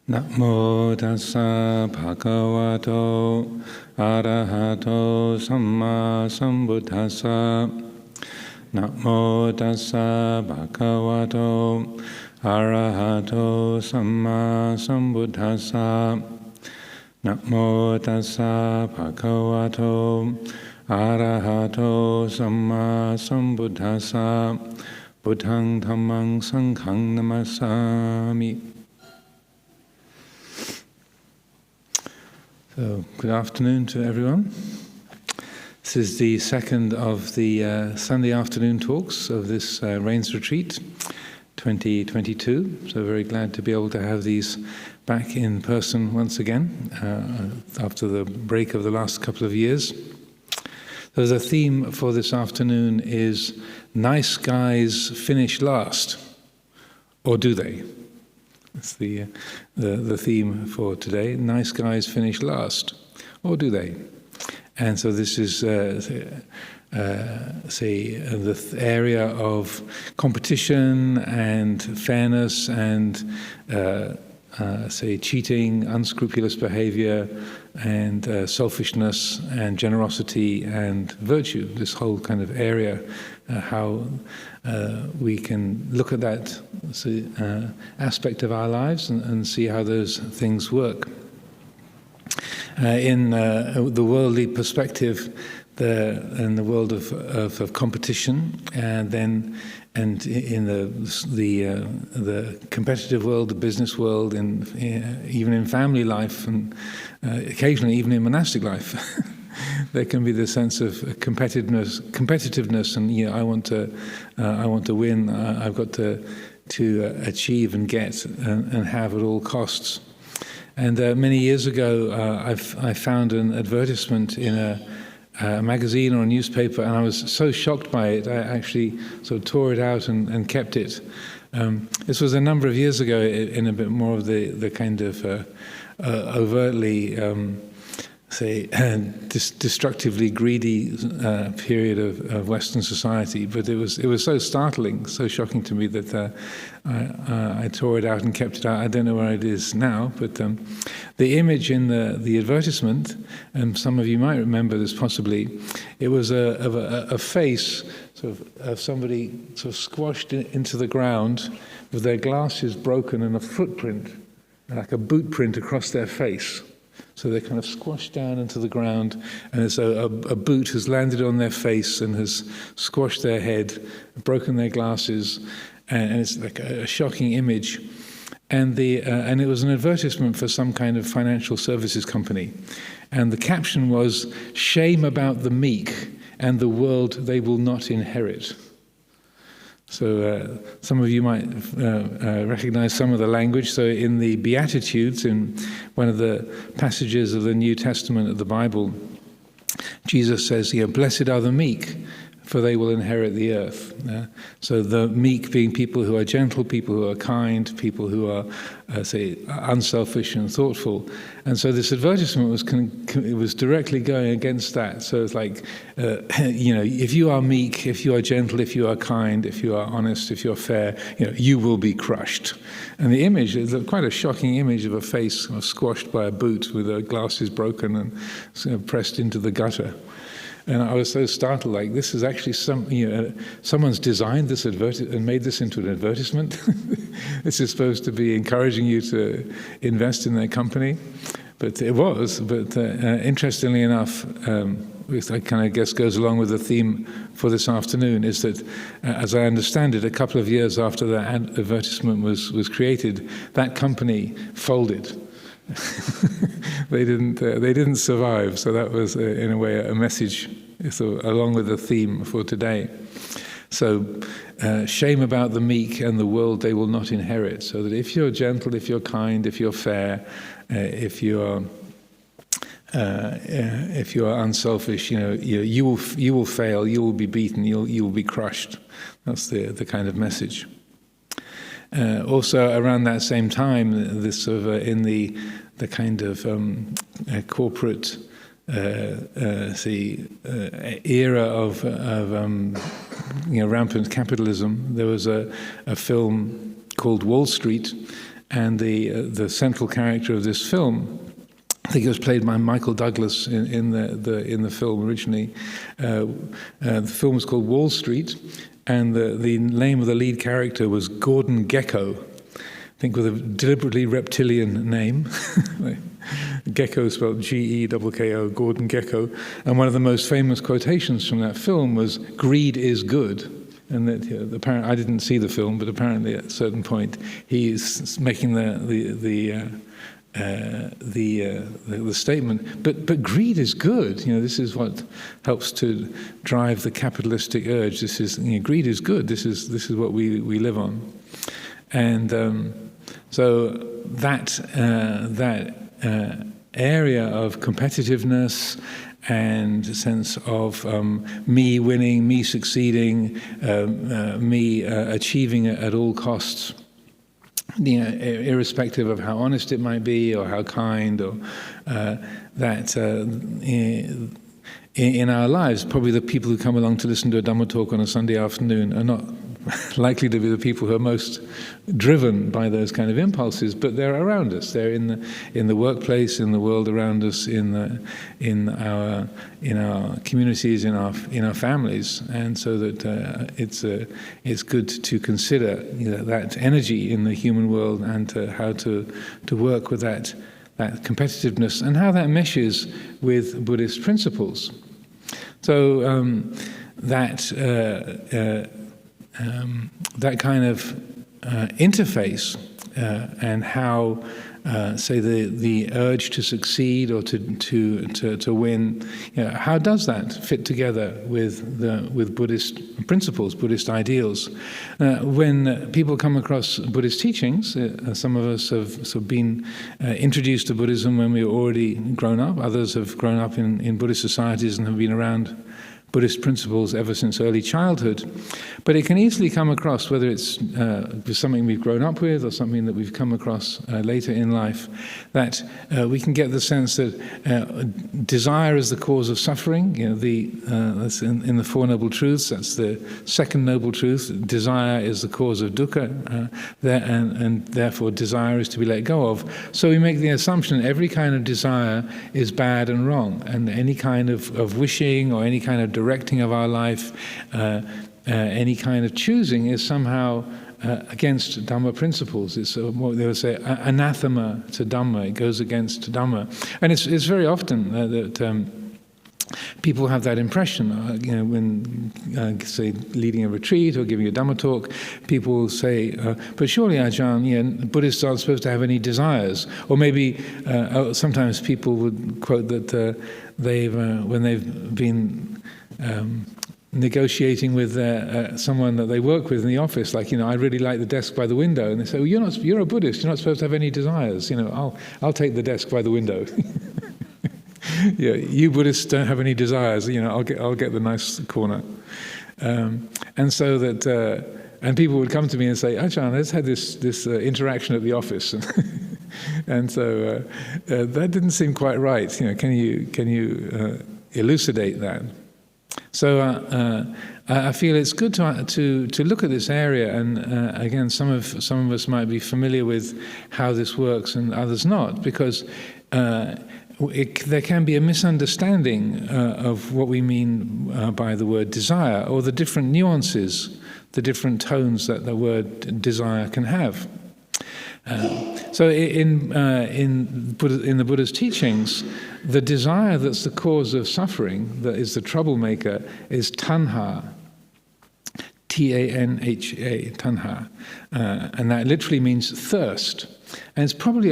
Namo tassa bhagavato arahato samma sambuddhassa. Namo tassa bhagavato arahato samma sambuddhassa. Namo tassa bhagavato arahato samma sambuddhassa. Buddhang dhammang sanghang namasami. So, good afternoon to everyone. This is the second of the Sunday afternoon talks of this Rains Retreat 2022. So very glad to be able to have these back in person once again after the break of the last couple of years. So the theme for this afternoon is nice guys finish last, or do they? That's the theme for today. Nice guys finish last, or do they? And so this is, the area of competition and fairness and, cheating, unscrupulous behavior, and selfishness and generosity and virtue. This whole kind of area, how we can look at that aspect of our lives and see how those things work. In the worldly perspective, in the world of competition, and in the competitive world, the business world, and even in family life, and occasionally even in monastic life, there can be this sense of competitiveness, and I want to win. I've got to achieve and get and have at all costs. And many years ago, I found an advertisement in a magazine or a newspaper, and I was so shocked by it, I actually sort of tore it out and kept it. This was a number of years ago in a bit more of the kind of overtly, destructively greedy period of Western society. But it was so startling, so shocking to me that I tore it out and kept it out. I don't know where it is now, but the image in the advertisement, and some of you might remember this possibly, it was a face of somebody sort of squashed into the ground with their glasses broken and a footprint, like a boot print across their face. So they're kind of squashed down into the ground, and it's a boot has landed on their face and has squashed their head, broken their glasses, and it's like a shocking image. And it was an advertisement for some kind of financial services company. And the caption was, "Shame about the meek and the world they will not inherit." So some of you might recognize some of the language. So in the Beatitudes, in one of the passages of the New Testament of the Bible, Jesus says, "Blessed are the meek, for they will inherit the earth." So the meek being people who are gentle, people who are kind, people who are, unselfish and thoughtful. And so this advertisement was directly going against that. So it's like, if you are meek, if you are gentle, if you are kind, if you are honest, if you're fair, you will be crushed. And the image is quite a shocking image of a face squashed by a boot with the glasses broken and pressed into the gutter. And I was so startled, like, this is actually someone's designed this and made this into an advertisement. This is supposed to be encouraging you to invest in their company. But it was, interestingly enough, which I kind of guess goes along with the theme for this afternoon, is that, as I understand it, a couple of years after that advertisement was created, that company folded. They didn't survive. So that was, in a way, a message along with the theme for today. So, shame about the meek and the world they will not inherit. So that if you're gentle, if you're kind, if you're fair, if you are unselfish, you will fail. You will be beaten. You will be crushed. That's the kind of message. Also, around that same time, this sort of in the kind of corporate era of rampant capitalism, there was a film called Wall Street, And the central character of this film, I think it was played by Michael Douglas in the film originally. The film was called Wall Street, and the name of the lead character was Gordon Gekko. I think with a deliberately reptilian name. Gecko spelled Gekko, Gordon Gekko. And one of the most famous quotations from that film was, "Greed is good." And that apparently, I didn't see the film, but apparently at a certain point he is making the statement. But greed is good. This is what helps to drive the capitalistic urge. This is greed is good. This is what we live on, and so that area of competitiveness and a sense of me winning, me succeeding, me achieving it at all costs, irrespective of how honest it might be or how kind, or that in our lives, probably the people who come along to listen to a Dhamma talk on a Sunday afternoon are not likely to be the people who are most driven by those kind of impulses, but they're around us. They're in the workplace, in the world around us, in our communities, in our families, and so that it's good to consider that energy in the human world and how to work with that competitiveness and how that meshes with Buddhist principles. So that kind of interface and how, say, the urge to succeed or to win, how does that fit together with Buddhist principles, Buddhist ideals? When people come across Buddhist teachings, some of us have sort of been introduced to Buddhism when we were already grown up. Others have grown up in Buddhist societies and have been around Buddhist principles ever since early childhood. But it can easily come across, whether it's something we've grown up with or something that we've come across later in life, that we can get the sense that desire is the cause of suffering. That's in the Four Noble Truths. That's the second noble truth. Desire is the cause of dukkha, and therefore desire is to be let go of. So we make the assumption every kind of desire is bad and wrong, and any kind of wishing or any kind of directing of our life, any kind of choosing is somehow against Dhamma principles. It's what they would say, anathema to Dhamma. It goes against Dhamma. And it's very often that people have that impression. When, say, leading a retreat or giving a Dhamma talk, people will say, but surely, Ajahn, Buddhists aren't supposed to have any desires. Or maybe sometimes people would quote that when they've been negotiating with someone that they work with in the office, like, I really like the desk by the window, and they say, well, you're a Buddhist, you're not supposed to have any desires. I'll take the desk by the window. You Buddhists don't have any desires. I'll get the nice corner. And so that, and people would come to me and say, Ajahn, I just had this interaction at the office, and so that didn't seem quite right. Can you elucidate that? So I feel it's good to look at this area, and again, some of us might be familiar with how this works, and others not, because there can be a misunderstanding of what we mean by the word desire, or the different nuances, the different tones that the word desire can have. So in the Buddha's teachings, the desire that's the cause of suffering, that is the troublemaker, is Tanha. T-A-N-H-A, Tanha. And that literally means thirst. And it's probably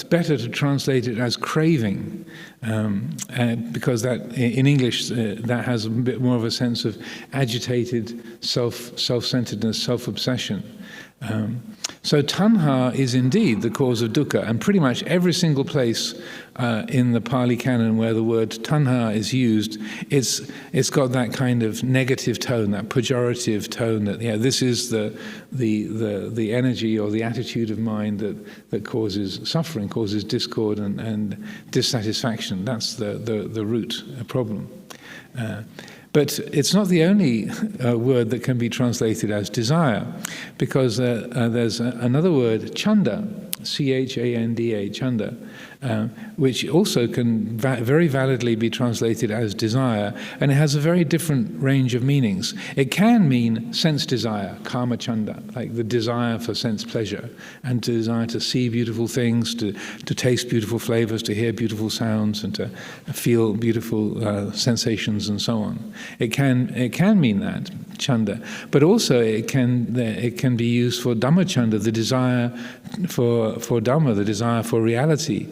better to translate it as craving, because that in English that has a bit more of a sense of agitated self-centeredness, self-obsession. So Tanha is indeed the cause of dukkha, and pretty much every single place in the Pali Canon where the word Tanha is used, it's got that kind of negative tone, that pejorative tone, that this is the energy or the attitude of mind that causes suffering, causes discord and dissatisfaction. That's the root problem. But it's not the only word that can be translated as desire, because there's another word, Chanda, Chanda, Chanda, which also can very validly be translated as desire, and it has a very different range of meanings. It can mean sense desire, kama chanda, like the desire for sense pleasure, and desire to see beautiful things, to taste beautiful flavors, to hear beautiful sounds, and to feel beautiful sensations, and so on. It can mean that, chanda, but also it can be used for Dhamma chanda, the desire for Dhamma, the desire for reality.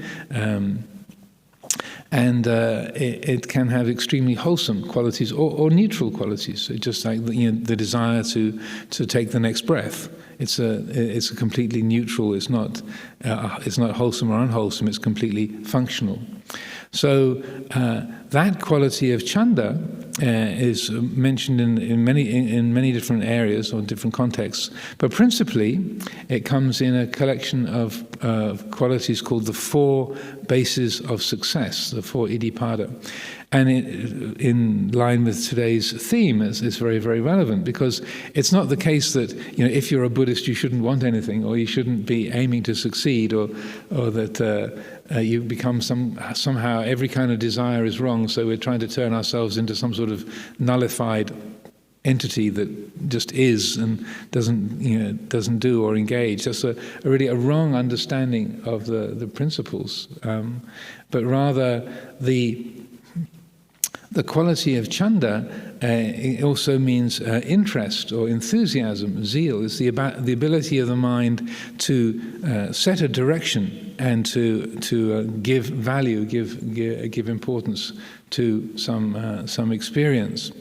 It can have extremely wholesome qualities or neutral qualities, just like the desire to take the next breath. It's a completely neutral. It's not wholesome or unwholesome. It's completely functional. So that quality of chanda is mentioned in many different areas or different contexts, but principally it comes in a collection of qualities called the 4 bases of success, the 4 iddhipada. And in line with today's theme, it's very, very relevant, because it's not the case that if you're a Buddhist you shouldn't want anything, or you shouldn't be aiming to succeed, or that you become somehow every kind of desire is wrong, so we're trying to turn ourselves into some sort of nullified entity that just is and doesn't do or engage. That's really a wrong understanding of the principles, but rather the quality of chanda it also means interest or enthusiasm, zeal. Is the ability of the mind to set a direction and to give value, give importance to some experience.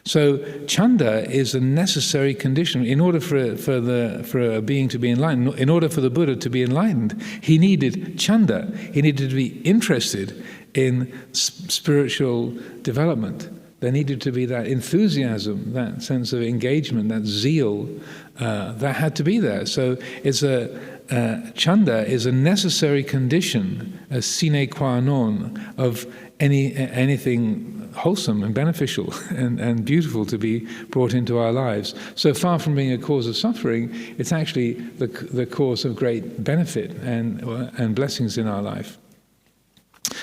So chanda is a necessary condition in order for a being to be enlightened. In order for the Buddha to be enlightened, he needed chanda. He needed to be interested in spiritual development. There needed to be that enthusiasm, that sense of engagement, that zeal, that had to be there. So chanda is a necessary condition, a sine qua non of anything wholesome and beneficial and beautiful to be brought into our lives. So far from being a cause of suffering, it's actually the cause of great benefit and blessings in our life.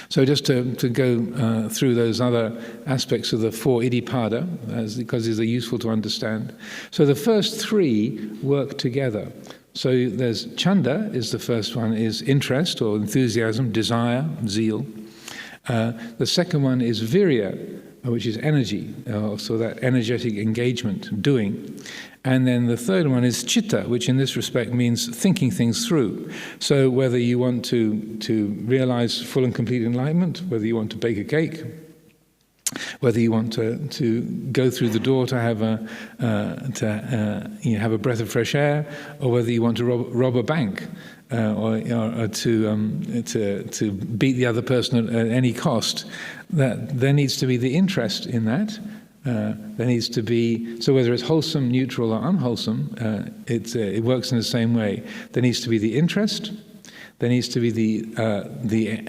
So just to go through those other aspects of the 4 iddhipada, because these are useful to understand. So the first 3 work together. So there's chanda is the first one, is interest or enthusiasm, desire, zeal. The second one is virya, which is energy, so that energetic engagement, doing. And then the third one is citta, which in this respect means thinking things through. So whether you want to realize full and complete enlightenment, whether you want to bake a cake, whether you want to go through the door to have a breath of fresh air, or whether you want to rob a bank, or to beat the other person at any cost, that there needs to be the interest in that. There needs to be, so whether it's wholesome, neutral, or unwholesome, it works in the same way. There needs to be the interest, there needs to be the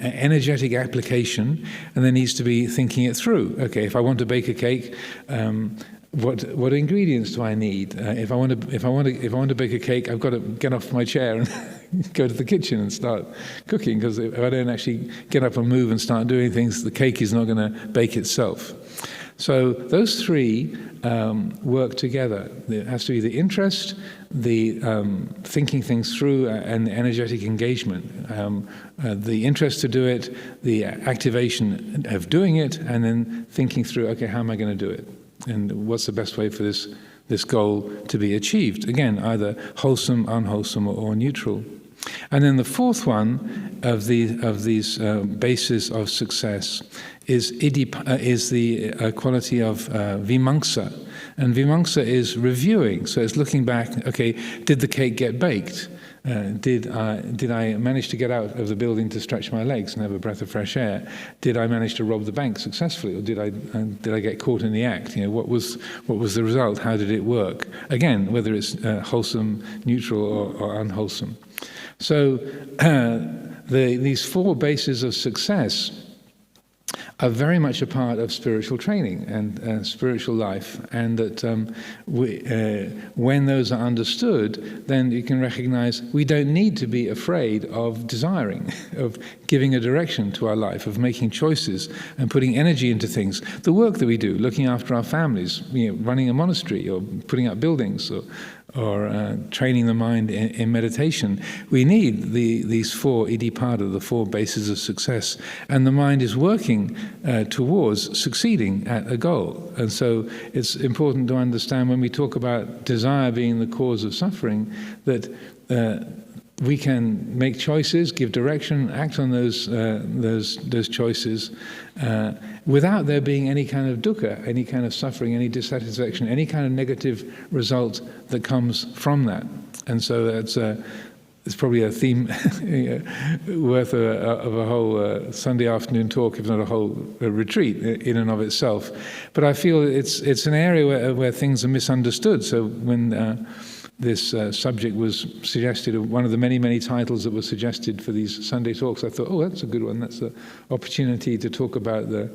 energetic application, and there needs to be thinking it through. Okay, if I want to bake a cake, what ingredients do I need? If I want to bake a cake, I've got to get off my chair and go to the kitchen and start cooking, because if I don't actually get up and move and start doing things, the cake is not going to bake itself. So those 3 work together. There has to be the interest, the thinking things through, and the energetic engagement. The interest to do it, the activation of doing it, and then thinking through, okay, how am I going to do it? And what's the best way for this goal to be achieved? Again, either wholesome, unwholesome, or neutral. And then the fourth one of these bases of success is the quality of vimamsa. And vimamsa is reviewing, so it's looking back, okay, did the cake get baked? Did I manage to get out of the building to stretch my legs and have a breath of fresh air? Did I manage to rob the bank successfully, or did I get caught in the act? What was the result? How did it work? Again, whether it's wholesome, neutral, or unwholesome. So these 4 bases of success are very much a part of spiritual training and spiritual life, and that when those are understood, then you can recognize we don't need to be afraid of desiring, of giving a direction to our life, of making choices and putting energy into things. The work that we do, looking after our families, running a monastery or putting up buildings or training the mind in meditation. We need these four iddhipada, the four bases of success, and the mind is working towards succeeding at a goal. And so it's important to understand when we talk about desire being the cause of suffering, that we can make choices, give direction, act on those choices without there being any kind of dukkha, any kind of suffering, any dissatisfaction, any kind of negative result that comes from that. And so it's probably a theme worth of a whole Sunday afternoon talk, if not a whole retreat in and of itself. But I feel it's an area where things are misunderstood. So when this subject was suggested, one of the many, many titles that were suggested for these Sunday talks, I thought, oh, that's a good one. That's an opportunity to talk about the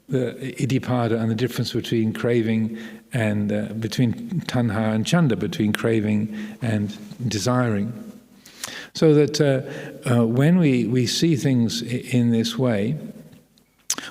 iddhipada and the difference between craving and between Tanha and Chanda, between craving and desiring. So that when we see things in this way,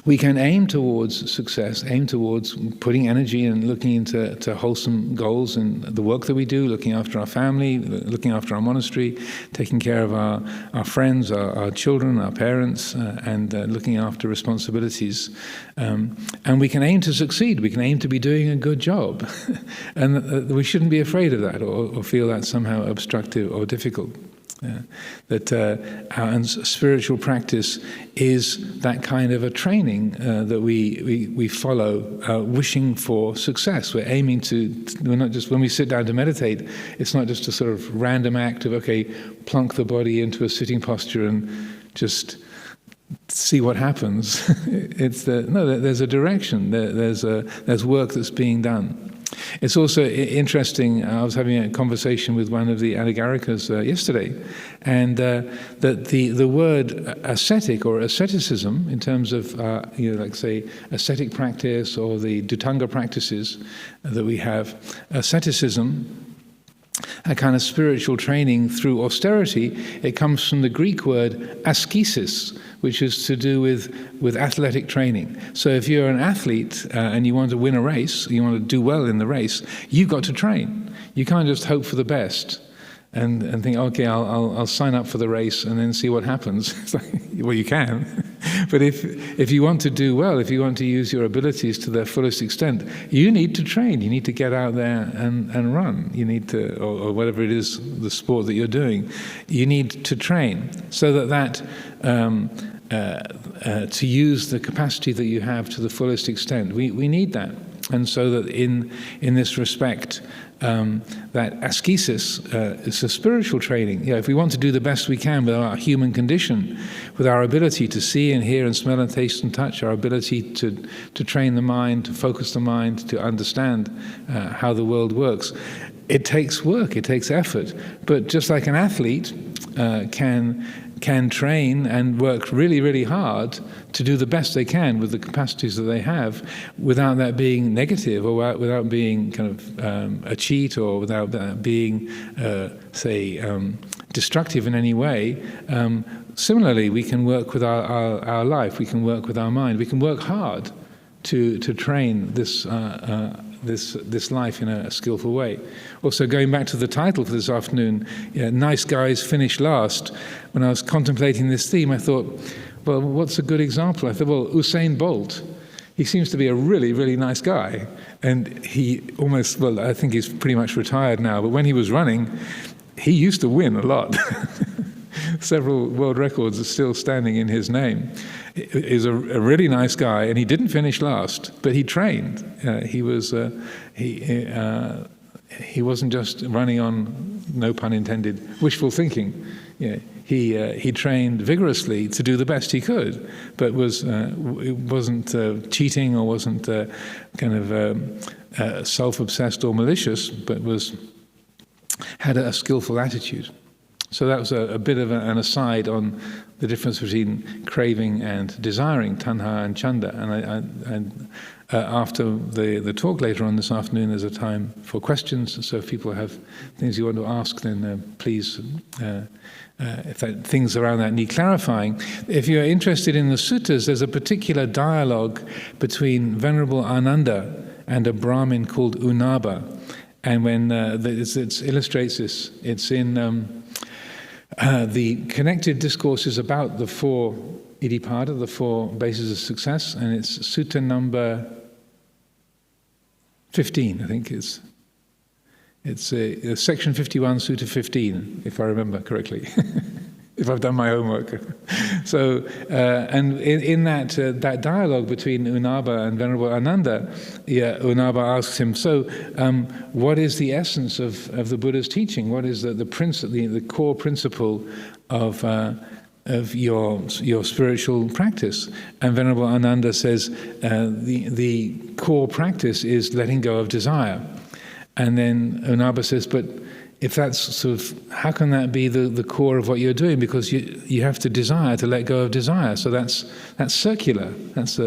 we can aim towards success, aim towards putting energy and looking into wholesome goals in the work that we do, looking after our family, looking after our monastery, taking care of our friends, our children, our parents, and looking after responsibilities. And we can aim to succeed. We can aim to be doing a good job. And we shouldn't be afraid of that or feel that somehow obstructive or difficult. That our spiritual practice is that kind of a training that we follow, wishing for success. We're aiming we're not just, when we sit down to meditate, it's not just a sort of random act of, okay, plunk the body into a sitting posture and just see what happens. There's a direction, there's work that's being done. It's also interesting, I was having a conversation with one of the Anagarikas yesterday, and that the word ascetic or asceticism, in terms of, like say, ascetic practice or the Dhutanga practices that we have, asceticism, a kind of spiritual training through austerity, it comes from the Greek word ascesis, which is to do with athletic training. So if you're an athlete and you want to win a race, you want to do well in the race, you've got to train. You can't just hope for the best and think, okay, I'll sign up for the race and then see what happens. It's like, well, you can. But if you want to do well, if you want to use your abilities to their fullest extent, you need to train. You need to get out there and run. You need to, or whatever it is, the sport that you're doing, you need to train so that to use the capacity that you have to the fullest extent. We need that. And so that in this respect, that ascesis is a spiritual training. If we want to do the best we can with our human condition, with our ability to see and hear and smell and taste and touch, our ability to train the mind, to focus the mind, to understand how the world works, it takes work, it takes effort. But just like an athlete can train and work really, really hard to do the best they can with the capacities that they have, without that being negative or without being kind of a cheat or without that being, destructive in any way. Similarly, we can work with our life, we can work with our mind, we can work hard to train this life in a skillful way. Also, going back to the title for this afternoon, nice guys finish last. When I was contemplating this theme, I thought, well, what's a good example? I thought, well, Usain Bolt, he seems to be a really, really nice guy. And he almost, well, I think he's pretty much retired now, but when he was running, he used to win a lot. Several world records are still standing in his name. He's a really nice guy, and he didn't finish last, but he trained. He wasn't just running on, no pun intended, wishful thinking. He trained vigorously to do the best he could, but it wasn't cheating or wasn't kind of self-obsessed or malicious, but had a skillful attitude. So that was a bit of an aside on the difference between craving and desiring, Tanha and Chanda. And after the talk later on this afternoon, there's a time for questions. So if people have things you want to ask, then please, if things around that need clarifying. If you're interested in the suttas, there's a particular dialogue between Venerable Ananda and a Brahmin called Unaba. And when it illustrates this, it's in the connected discourses about the 4 iddhipada, the 4 bases of success, and it's sutta number 15, I think it's section 51, sutta 15, if I remember correctly, if I've done my homework. So, and in that dialogue between Unaba and Venerable Ananda, Unaba asks him, so what is the essence of the Buddha's teaching? What is the core principle of your spiritual practice? And Venerable Ananda says the core practice is letting go of desire. And then Unaba says, but if that's sort of, how can that be the core of what you're doing? Because you have to desire to let go of desire. So that's circular. That's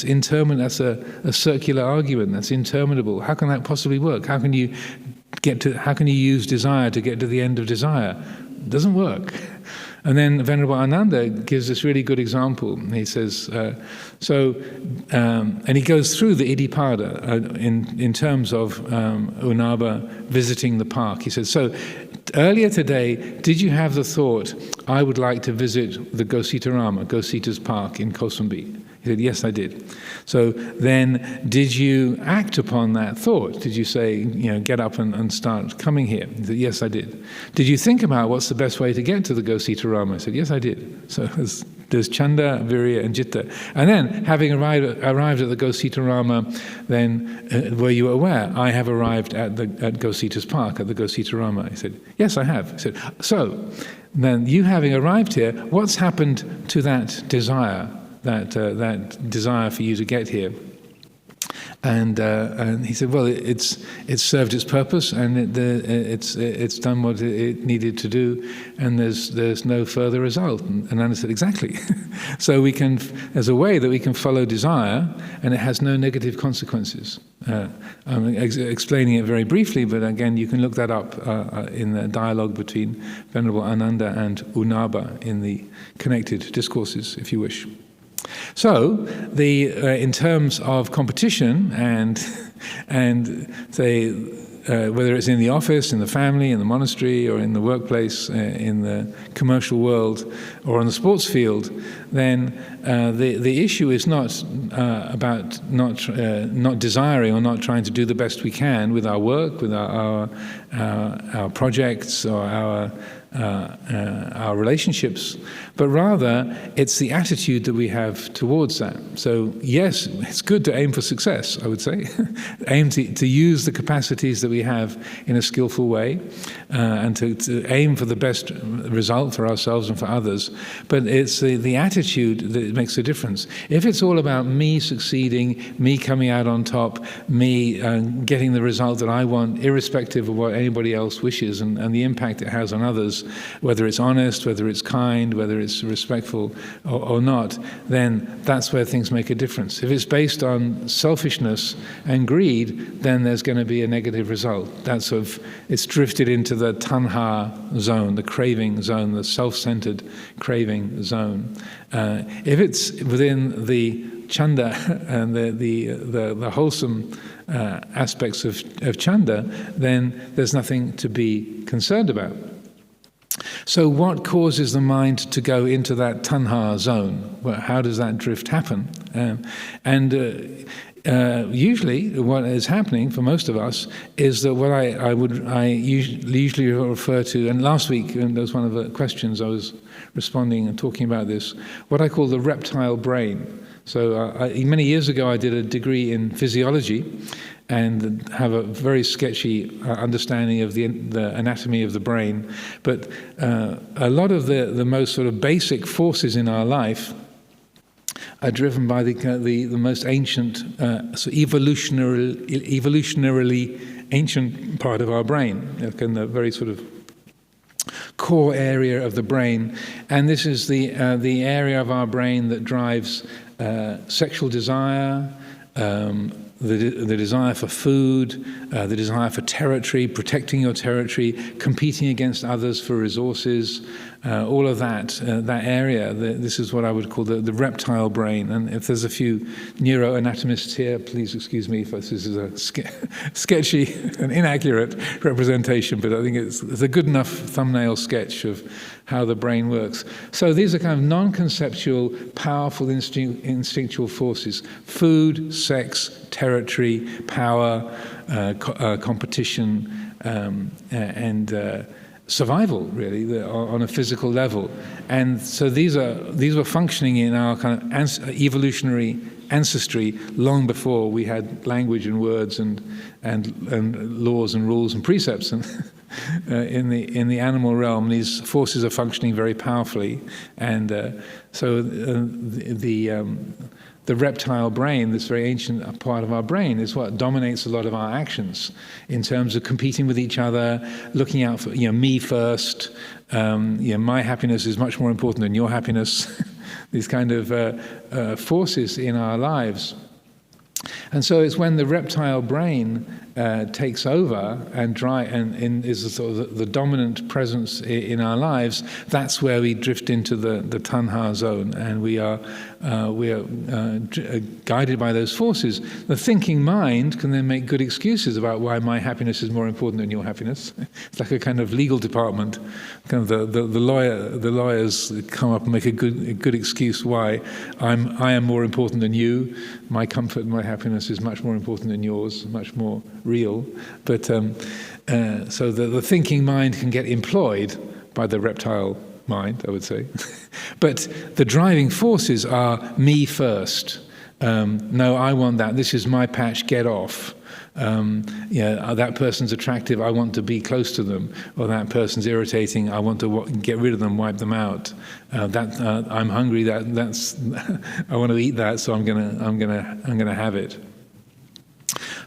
interminable. That's a circular argument. That's interminable. How can that possibly work? How can you use desire to get to the end of desire? It doesn't work. And then Venerable Ananda gives this really good example. He says, and he goes through the iddhipada in terms of Unaba visiting the park. He says, so earlier today, did you have the thought, I would like to visit the Gositarama, Gosita's park in Kosambi? He said, yes, I did. So then, did you act upon that thought? Did you say, get up and start coming here? He said, yes, I did. Did you think about what's the best way to get to the Gositarama? I said, yes, I did. So there's Chanda, Virya, and Citta. And then, having arrived at the Gositarama, then were you aware? I have arrived at Gosita's park, at the Gositarama. He said, yes, I have. He said, so then you having arrived here, what's happened to that desire? That desire for you to get here, and he said, well, it's served its purpose, and it's done what it needed to do, and there's no further result. And Ananda said, exactly. So there's a way that we can follow desire, and it has no negative consequences. I'm explaining it very briefly, but again, you can look that up in the dialogue between Venerable Ananda and Unaba in the connected discourses, if you wish. So, in terms of competition and say whether it's in the office, in the family, in the monastery, or in the workplace, in the commercial world, or on the sports field, then the issue is not about not desiring or not trying to do the best we can with our work, with our projects, or our relationships, but rather it's the attitude that we have towards that. So yes, it's good to aim for success, I would say. Aim to use the capacities that we have in a skillful way, and to aim for the best result for ourselves and for others. But it's the attitude that makes a difference. If it's all about me succeeding, me coming out on top, me getting the result that I want, irrespective of what anybody else wishes, and the impact it has on others, whether it's honest, whether it's kind, whether it's respectful or not, then that's where things make a difference. If it's based on selfishness and greed, then there's going to be a negative result. It's drifted into the Tanha zone, the craving zone, the self-centered craving zone. If it's within the Chanda and the wholesome aspects of Chanda, then there's nothing to be concerned about. So what causes the mind to go into that Tanha zone? Well, how does that drift happen? Usually what is happening for most of us is that what I usually refer to, and last week that was one of the questions I was responding and talking about this, what I call the reptile brain. So many years ago I did a degree in physiology and have a very sketchy understanding of the anatomy of the brain. But a lot of the most sort of basic forces in our life are driven by the most ancient, evolutionarily ancient part of our brain, like in the very sort of core area of the brain, and this is the area of our brain that drives sexual desire, the desire for food, the desire for territory, protecting your territory, competing against others for resources, all of that area. This is what I would call the reptile brain. And if there's a few neuroanatomists here, please excuse me if this is a sketchy and inaccurate representation, but I think it's a good enough thumbnail sketch of how the brain works. So these are kind of non-conceptual, powerful instinctual forces: food, sex, territory, power, competition, and survival, really, on a physical level. And so these were functioning in our kind of evolutionary ancestry long before we had language and words and laws and rules and precepts. And in the animal realm, these forces are functioning very powerfully, and so the reptile brain, this very ancient part of our brain, is what dominates a lot of our actions in terms of competing with each other, looking out for me first. My happiness is much more important than your happiness. These kind of forces in our lives. And so it's when the reptile brain takes over and is sort of the dominant presence in our lives, that's where we drift into the Tanha zone, and we are guided by those forces. The thinking mind can then make good excuses about why my happiness is more important than your happiness. It's like a kind of legal department. Kind of the lawyers come up and make a good excuse why I am more important than you. My comfort and my happiness is much more important than yours, much more real. But so the thinking mind can get employed by the reptile mind, I would say. But the driving forces are me first. No, I want that. This is my patch. Get off. That person's attractive. I want to be close to them. Or that person's irritating. I want to get rid of them, wipe them out. I'm hungry. That's I want to eat that. So I'm gonna have it.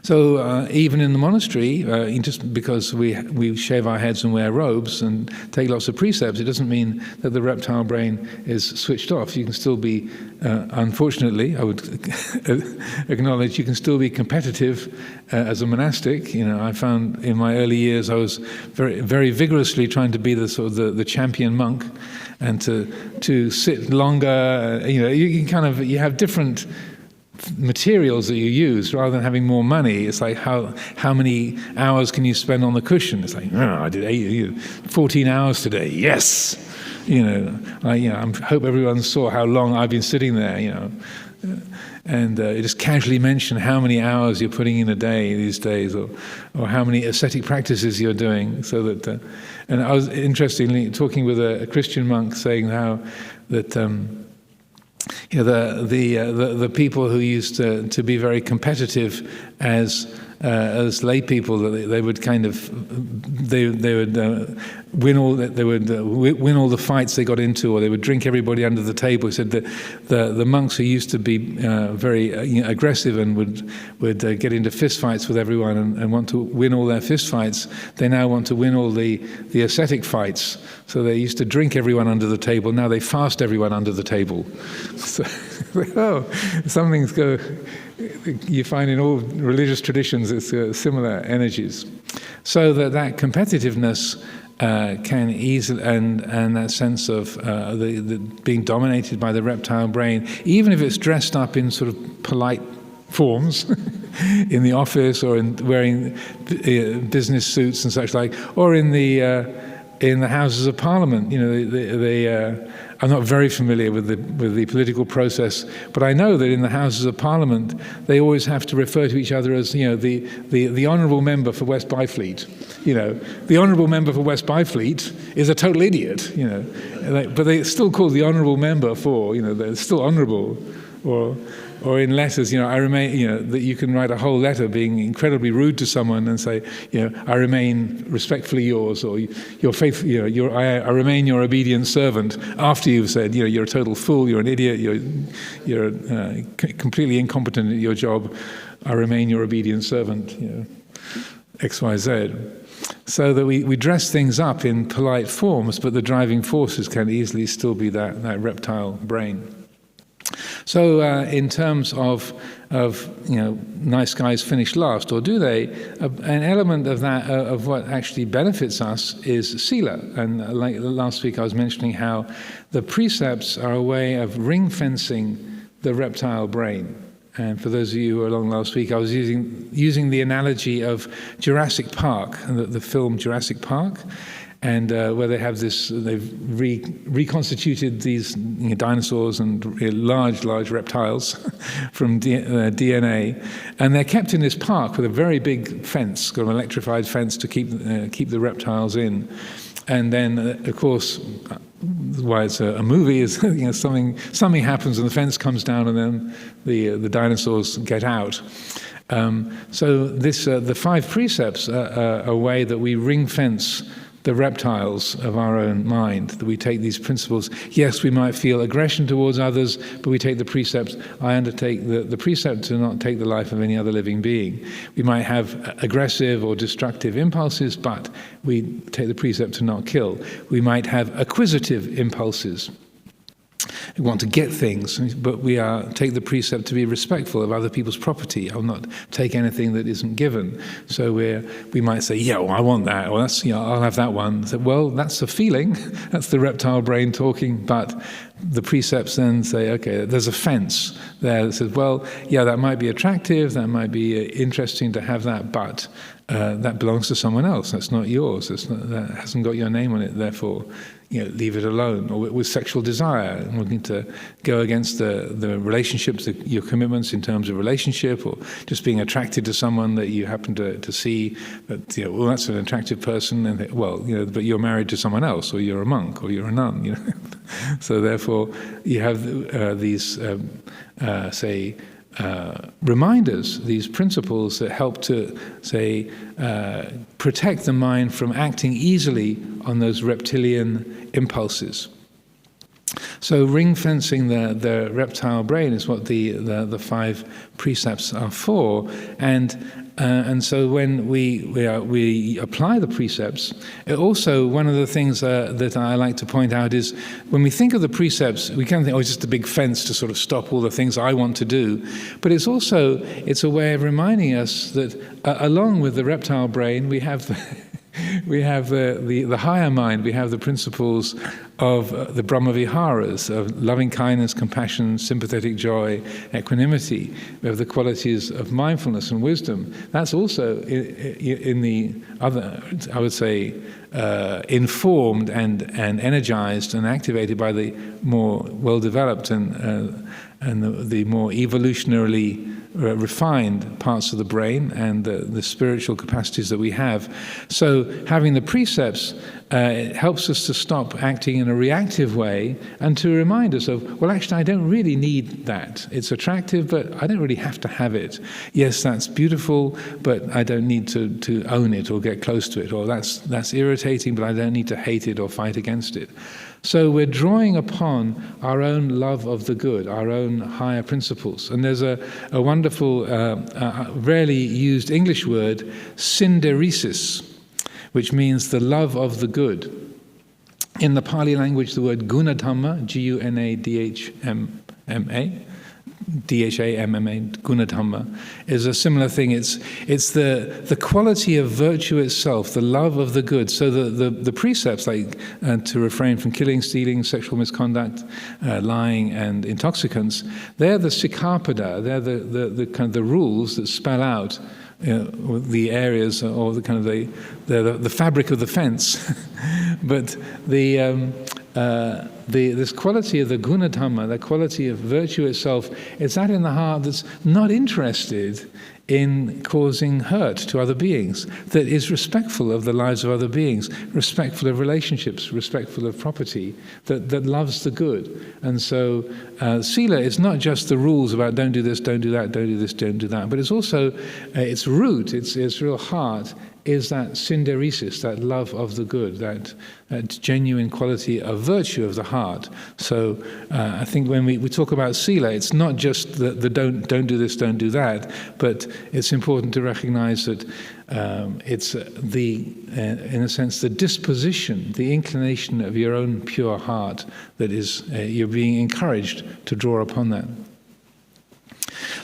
So even in the monastery, just because we shave our heads and wear robes and take lots of precepts, it doesn't mean that the reptile brain is switched off. You can still be, unfortunately, I would acknowledge, you can still be competitive as a monastic. I found in my early years I was very, very vigorously trying to be the sort of the champion monk, and to sit longer. You have different materials that you use rather than having more money. It's like how many hours can you spend on the cushion? It's like, I did 14 hours today. Yes, I hope everyone saw how long I've been sitting there. And you just casually mention how many hours you're putting in a day these days, or how many ascetic practices you're doing. So that, and I was interestingly talking with a Christian monk, saying how that. The people who used to be very competitive as lay people, they would kind of win all the fights they got into, or they would drink everybody under the table. He said that the monks who used to be very aggressive and would get into fist fights with everyone and want to win all their fist fights, they now want to win all the ascetic fights. So they used to drink everyone under the table. Now they fast everyone under the table. So, some things go. You find in all religious traditions it's similar energies. So that competitiveness can easily, and that sense of the being dominated by the reptile brain, even if it's dressed up in sort of polite forms in the office, or in wearing business suits and such like, or in the Houses of Parliament. I'm not very familiar with the political process, but I know that in the Houses of Parliament they always have to refer to each other as the honourable member for West Byfleet. The honourable member for West Byfleet is a total idiot. But they still call the honourable member for they're still honourable. Or in letters, I remain, that you can write a whole letter being incredibly rude to someone and say, I remain respectfully yours, or your faith, I remain your obedient servant. After you've said, you're a total fool, you're an idiot, you're completely incompetent at your job. I remain your obedient servant. X, Y, Z. So that we dress things up in polite forms, but the driving forces can easily still be that reptile brain. So in terms of nice guys finish last, or do they? An element of that, of what actually benefits us, is sila. And like last week I was mentioning how the precepts are a way of ring fencing the reptile brain. And for those of you who were along last week, I was using the analogy of Jurassic Park, the film Jurassic Park, and where they have this, they've reconstituted these dinosaurs and large reptiles from DNA, and they're kept in this park with a very big fence, got an electrified fence to keep the reptiles in. And then, of course, why it's a movie is something happens and the fence comes down and then the dinosaurs get out. So the 5 precepts are a way that we ring fence the reptiles of our own mind, that we take these principles. Yes, we might feel aggression towards others, but we take the precepts. I undertake the precept to not take the life of any other living being. We might have aggressive or destructive impulses, but we take the precept to not kill. We might have acquisitive impulses. We want to get things, but we take the precept to be respectful of other people's property. I'll not take anything that isn't given. So we might say, yeah, well, I want that, or I'll have that one. So, well, that's a feeling. That's the reptile brain talking. But the precepts then say, okay, there's a fence there that says, well, yeah, that might be attractive, that might be interesting to have that, but that belongs to someone else. That's not yours. That hasn't got your name on it. Therefore, leave it alone. Or with sexual desire, wanting to go against the relationships, your commitments in terms of relationship, or just being attracted to someone that you happen to see that, well, that's an attractive person, and but you're married to someone else, or you're a monk, or you're a nun. So therefore, you have these, reminders, these principles that help to, protect the mind from acting easily on those reptilian impulses. So ring fencing the reptile brain is what the 5 precepts are for, and so when we apply the precepts, it also, one of the things that I like to point out is when we think of the precepts, we can think, oh, it's just a big fence to sort of stop all the things I want to do. But it's a way of reminding us that along with the reptile brain, we have the higher mind. We have the principles of the Brahma-viharas, of loving kindness, compassion, sympathetic joy, equanimity. We have the qualities of mindfulness and wisdom. That's also in the other, I would say, informed and energized and activated by the more well-developed and the more evolutionarily refined parts of the brain and the spiritual capacities that we have. So having the precepts it helps us to stop acting in a reactive way and to remind us of, well, actually, I don't really need that. It's attractive, but I don't really have to have it. Yes, that's beautiful, but I don't need to own it or get close to it. Or that's irritating, but I don't need to hate it or fight against it. So we're drawing upon our own love of the good, our own higher principles. And there's a wonderful, rarely used English word, synderesis, which means the love of the good. In the Pali language, the word Gunadhamma, Gunadhamma, Gunadhamma, is a similar thing. It's the quality of virtue itself, the love of the good. So the precepts, like to refrain from killing, stealing, sexual misconduct, lying, and intoxicants, they're the sikkhapada. They're the kind of the rules that spell out the areas, or the kind of the fabric of the fence. But this quality of the gunadhamma, the quality of virtue itself, it's that in the heart that's not interested in causing hurt to other beings, that is respectful of the lives of other beings, respectful of relationships, respectful of property, that loves the good. And so sila is not just the rules about don't do this, don't do that, don't do this, don't do that, but it's also its root, its real heart is that synderesis, that love of the good, that genuine quality of virtue of the heart. So I think when we talk about sila, it's not just the don't do this, don't do that, but it's important to recognize that it's in a sense, the disposition, the inclination of your own pure heart that is, you're being encouraged to draw upon that.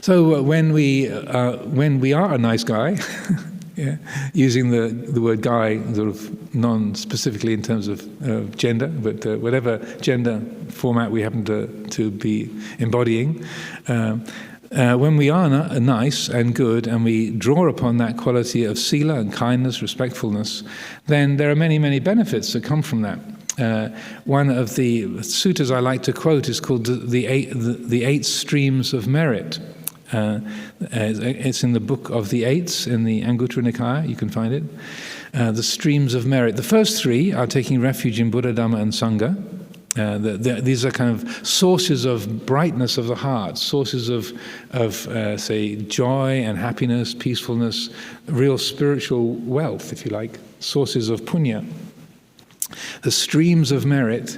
So when we are a nice guy, yeah, using the word guy sort of non-specifically in terms of gender, but whatever gender format we happen to be embodying, when we are nice and good and we draw upon that quality of sila and kindness, respectfulness, then there are many, many benefits that come from that. One of the suttas I like to quote is called the eight streams of merit. It's in the book of the Eights in the Anguttara Nikaya. You can find it. The streams of merit. The first three are taking refuge in Buddha, Dhamma, and Sangha. These are kind of sources of brightness of the heart, sources of say, joy and happiness, peacefulness, real spiritual wealth, if you like, sources of punya. The streams of merit,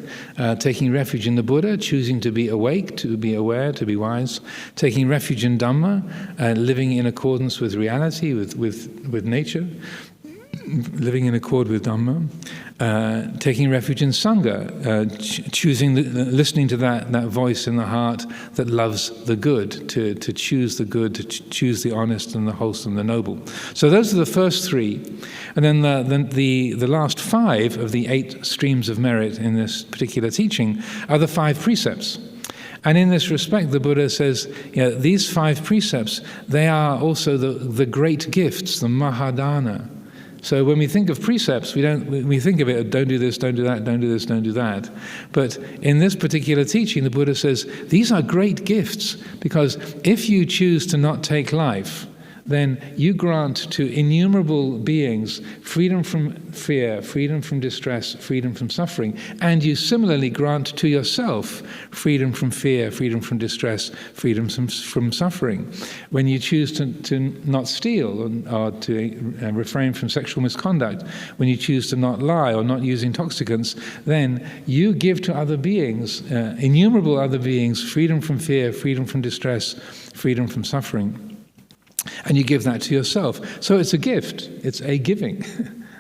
taking refuge in the Buddha, choosing to be awake, to be aware, to be wise, taking refuge in Dhamma, living in accordance with reality, with nature, living in accord with Dhamma, taking refuge in Sangha, choosing, listening to that voice in the heart that loves the good, to choose the good, to choose the honest and the wholesome, the noble. So those are the first three. And then the last five of the 8 streams of merit in this particular teaching are the 5 precepts. And in this respect, the Buddha says, these 5 precepts, they are also the great gifts, the mahadana. So when we think of precepts, we think of it, don't do this, don't do that, don't do this, don't do that. But in this particular teaching, the Buddha says, these are great gifts, because if you choose to not take life, then you grant to innumerable beings freedom from fear, freedom from distress, freedom from suffering, and you similarly grant to yourself freedom from fear, freedom from distress, freedom from suffering. When you choose to not steal or to refrain from sexual misconduct, when you choose to not lie or not use intoxicants, then you give to other beings, innumerable other beings, freedom from fear, freedom from distress, freedom from suffering. And you give that to yourself. So it's a gift. It's a giving.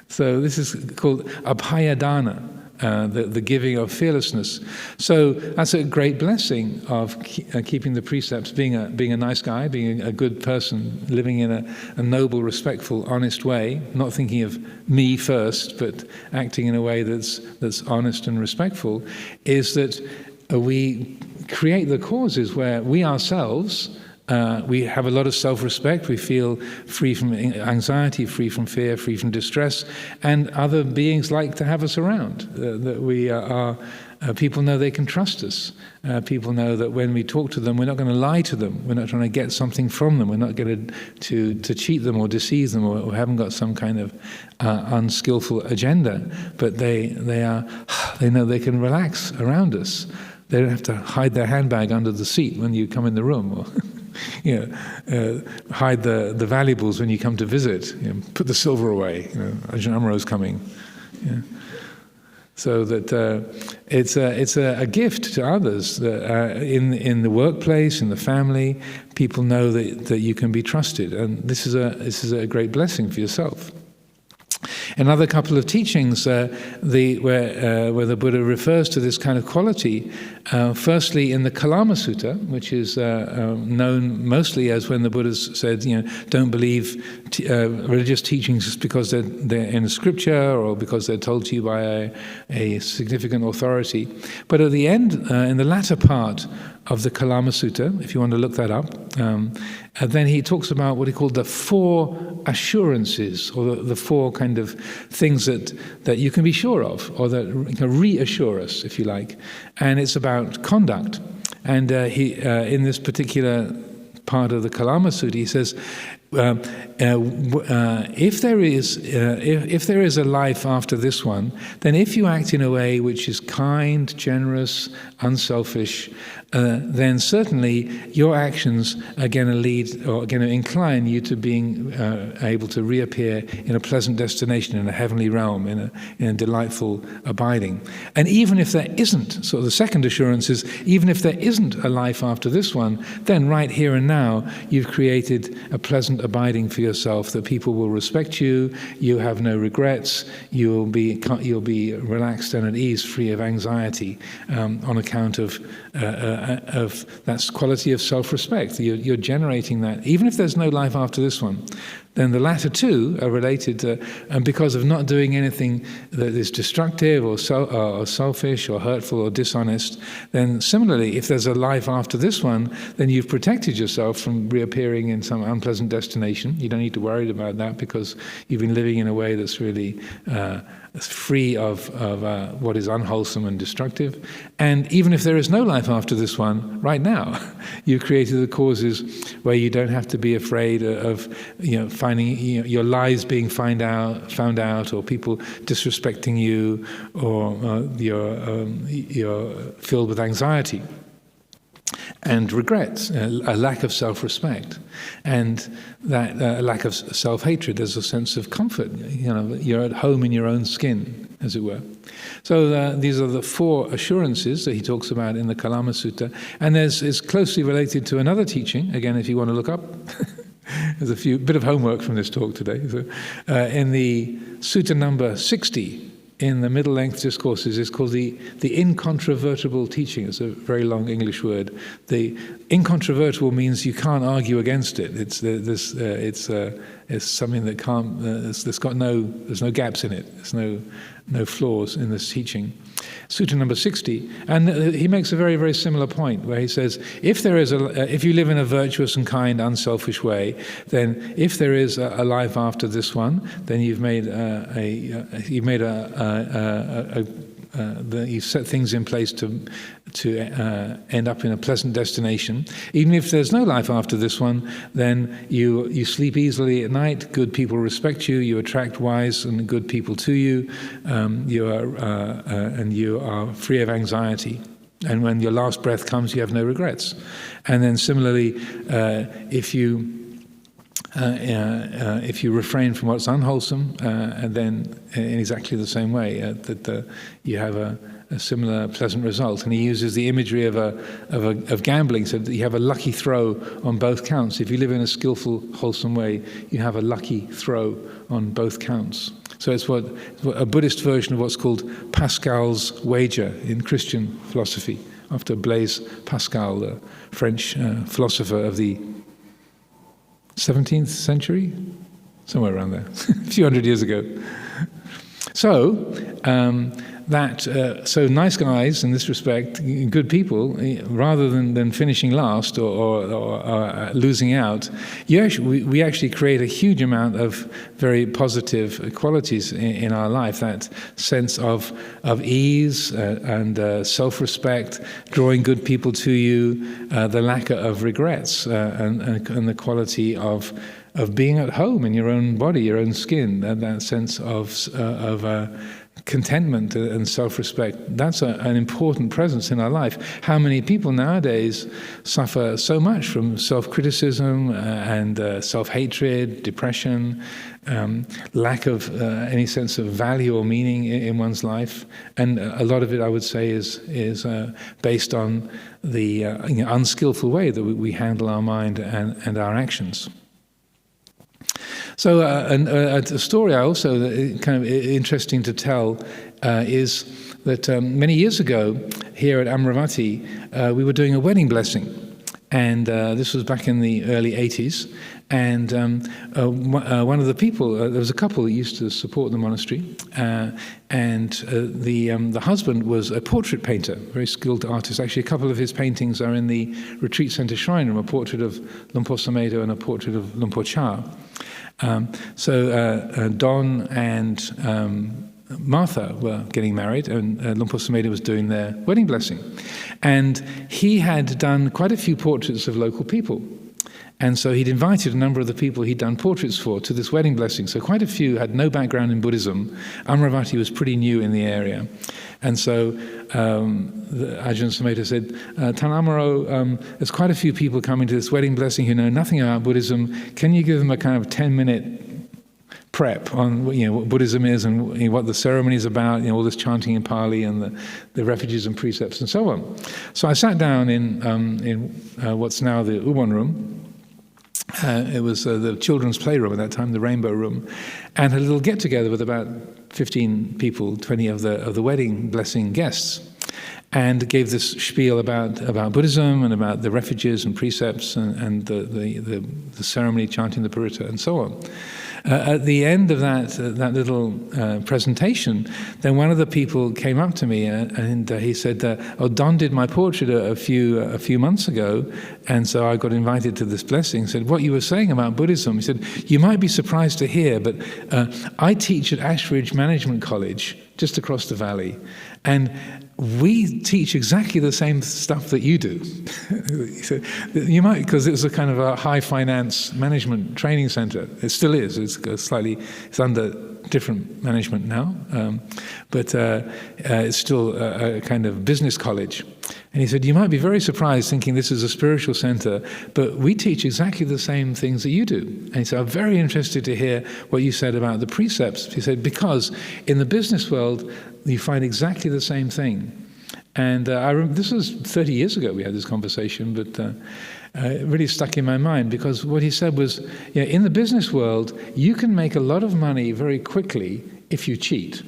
So this is called abhayadana, the giving of fearlessness. So that's a great blessing of keeping the precepts, being a nice guy, being a good person, living in a noble, respectful, honest way, not thinking of me first, but acting in a way that's honest and respectful, is that we create the causes where we ourselves, we have a lot of self-respect, we feel free from anxiety, free from fear, free from distress, and other beings like to have us around. That we are, people know they can trust us. People know that when we talk to them, we're not going to lie to them. We're not trying to get something from them. We're not going to cheat them or deceive them, or haven't got some kind of unskillful agenda. But they know they can relax around us. They don't have to hide their handbag under the seat when you come in the room, or hide the valuables when you come to visit. Put the silver away. Ajahn Amaro's coming. So that it's a gift to others. In the workplace, in the family, people know that you can be trusted, and this is a great blessing for yourself. Another couple of teachings where the Buddha refers to this kind of quality, firstly in the Kalama Sutta, which is known mostly as when the Buddha said, don't believe religious teachings just because they're in a scripture or because they're told to you by a significant authority. But at the end, in the latter part of the Kalama Sutta, if you want to look that up, then he talks about what he called the 4 assurances, or the 4 kind of things that you can be sure of, or that reassure us, if you like. And it's about conduct. And he in this particular part of the Kalama Sutta, he says, if there is a life after this one, then if you act in a way which is kind, generous, unselfish, then certainly your actions are going to lead or are going to incline you to being able to reappear in a pleasant destination, in a heavenly realm, in a delightful abiding. And even if there isn't, so the second assurance is, even if there isn't a life after this one, then right here and now you've created a pleasant abiding for yourself, that people will respect you, you have no regrets, you'll be relaxed and at ease, free of anxiety, on account of that quality of self-respect. You're generating that, even if there's no life after this one. Then the latter two are related to, and because of not doing anything that is destructive or selfish or hurtful or dishonest, then similarly, if there's a life after this one, then you've protected yourself from reappearing in some unpleasant destination. You don't need to worry about that because you've been living in a way that's really free of what is unwholesome and destructive. And even if there is no life after this one, right now, you've created the causes where you don't have to be afraid of finding your lies being found out, or people disrespecting you, or you're filled with anxiety and regrets, a lack of self-respect, and that lack of self-hatred. There's a sense of comfort. You're at home in your own skin, as it were. So these are the four assurances that he talks about in the Kalama Sutta, and it's closely related to another teaching. Again, if you want to look up, there's a bit of homework from this talk today. So, in the Sutta number 60. In the middle-length discourses, it's called the incontrovertible teaching. It's a very long English word. The incontrovertible means you can't argue against it. It's something that can't. There's no gaps in it. There's no flaws in this teaching. Sutta number 60, and he makes a very, very similar point where he says, if you live in a virtuous and kind, unselfish way, then if there is a life after this one, then you've set things in place to end up in a pleasant destination. Even if there's no life after this one, then you sleep easily at night. Good people respect you. You attract wise and good people to you. You are free of anxiety. And when your last breath comes, you have no regrets. And then similarly, if you refrain from what's unwholesome, and then in exactly the same way, you have a similar pleasant result. And he uses the imagery of gambling, so that you have a lucky throw on both counts. If you live in a skillful, wholesome way, you have a lucky throw on both counts. So it's a Buddhist version of what's called Pascal's wager in Christian philosophy, after Blaise Pascal, the French philosopher of the 17th century? Somewhere around there, a few hundred years ago. So, so nice guys in this respect, good people, rather than finishing last or losing out, we actually create a huge amount of very positive qualities in our life. That sense of ease and self-respect, drawing good people to you, the lack of regrets, and the quality of being at home in your own body, your own skin, that sense of contentment and self-respect. That's an important presence in our life. How many people nowadays suffer so much from self-criticism and self-hatred, depression, lack of any sense of value or meaning in one's life? And a lot of it, I would say, is based on the unskillful way that we handle our mind and our actions. So a story I also kind of interesting to tell is that many years ago here at Amaravati we were doing a wedding blessing, and this was back in the early 80s. And one of the people, there was a couple that used to support the monastery, and the husband was a portrait painter, very skilled artist. Actually, a couple of his paintings are in the retreat center shrine room, a portrait of Lumpur Samedo and a portrait of Lumpur Cha. So Don and Martha were getting married, and Lumpur Samedo was doing their wedding blessing. And he had done quite a few portraits of local people. And so he'd invited a number of the people he'd done portraits for to this wedding blessing. So quite a few had no background in Buddhism. Amaravati was pretty new in the area. And so Ajahn Amaro said, Tanha Amaro, there's quite a few people coming to this wedding blessing who know nothing about Buddhism. Can you give them a kind of 10-minute prep on what Buddhism is and what the ceremony is about, all this chanting in Pali and the refuges and precepts and so on. So I sat down in what's now the Ubon room. It was the children's playroom at that time, the Rainbow Room, and had a little get-together with about 15 people, 20 of the wedding blessing guests, and gave this spiel about Buddhism and about the refuges and precepts and the ceremony, chanting the Purita and so on. At the end of that little presentation, then one of the people came up to me and he said, Don did my portrait a few months ago, and so I got invited to this blessing. He said, what you were saying about Buddhism, he said, you might be surprised to hear, but I teach at Ashridge Management College, just across the valley, and we teach exactly the same stuff that you do. So you might, because it was a kind of a high finance management training center. It still is. It's under different management now, but it's still a kind of business college. And he said, you might be very surprised thinking this is a spiritual center, but we teach exactly the same things that you do. And he said, I'm very interested to hear what you said about the precepts. He said, because in the business world, you find exactly the same thing. And this was 30 years ago we had this conversation, but it really stuck in my mind, because what he said was, in the business world, you can make a lot of money very quickly if you cheat.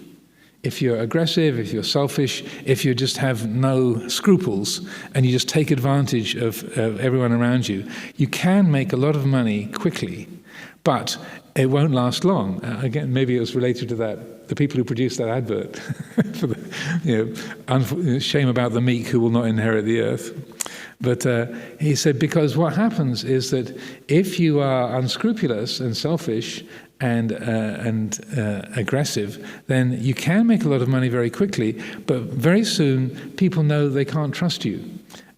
If you're aggressive, if you're selfish, if you just have no scruples and you just take advantage of everyone around you, you can make a lot of money quickly, but it won't last long. Again, maybe it was related to that, the people who produced that advert, for the, shame about the meek who will not inherit the earth. But he said, because what happens is that if you are unscrupulous and selfish and aggressive, then you can make a lot of money very quickly, but very soon people know they can't trust you.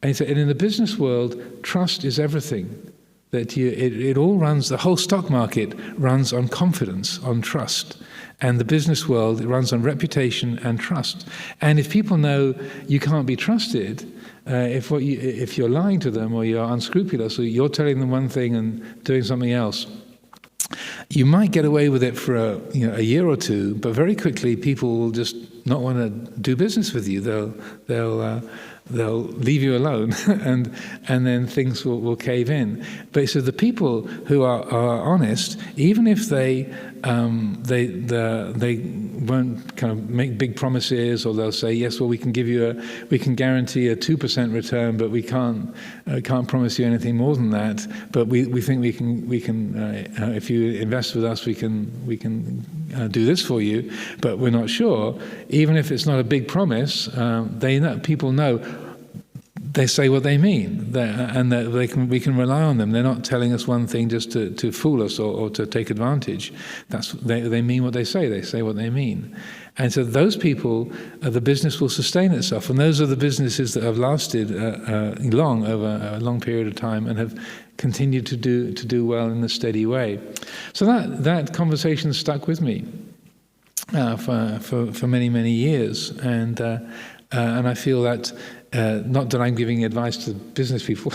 And he said, and in the business world, trust is everything. That it all runs, the whole stock market runs on confidence, on trust. And the business world, it runs on reputation and trust. And if people know you can't be trusted, if you're lying to them or you're unscrupulous or you're telling them one thing and doing something else, you might get away with it for a year or two, but very quickly people will just not want to do business with you. They'll leave you alone, and then things will cave in. But so the people who are honest, even if they won't kind of make big promises, or they'll say, yes, well, we can guarantee a 2% return, but we can't promise you anything more than that. But we think we can if you invest with us, we can do this for you. But we're not sure. Even if it's not a big promise, people know. They say what they mean, and that we can rely on them. They're not telling us one thing just to fool us or to take advantage. They mean what they say. They say what they mean. And so those people, the business will sustain itself. And those are the businesses that have lasted long, over a long period of time, and have continued to do well in a steady way. So that conversation stuck with me for many, many years. And I feel that, not that I'm giving advice to business people.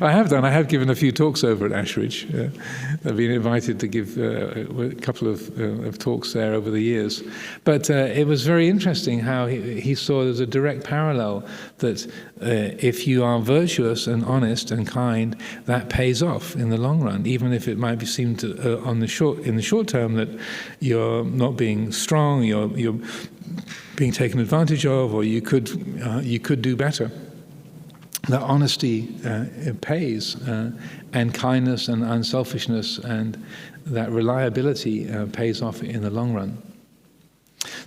I have given a few talks over at Ashridge. I've been invited to give a couple of talks there over the years. But it was very interesting how he saw there's a direct parallel that if you are virtuous and honest and kind, that pays off in the long run, even if it might seem to in the short term that you're not being strong, you're being taken advantage of, or you could do better. That honesty it pays, and kindness and unselfishness and that reliability pays off in the long run.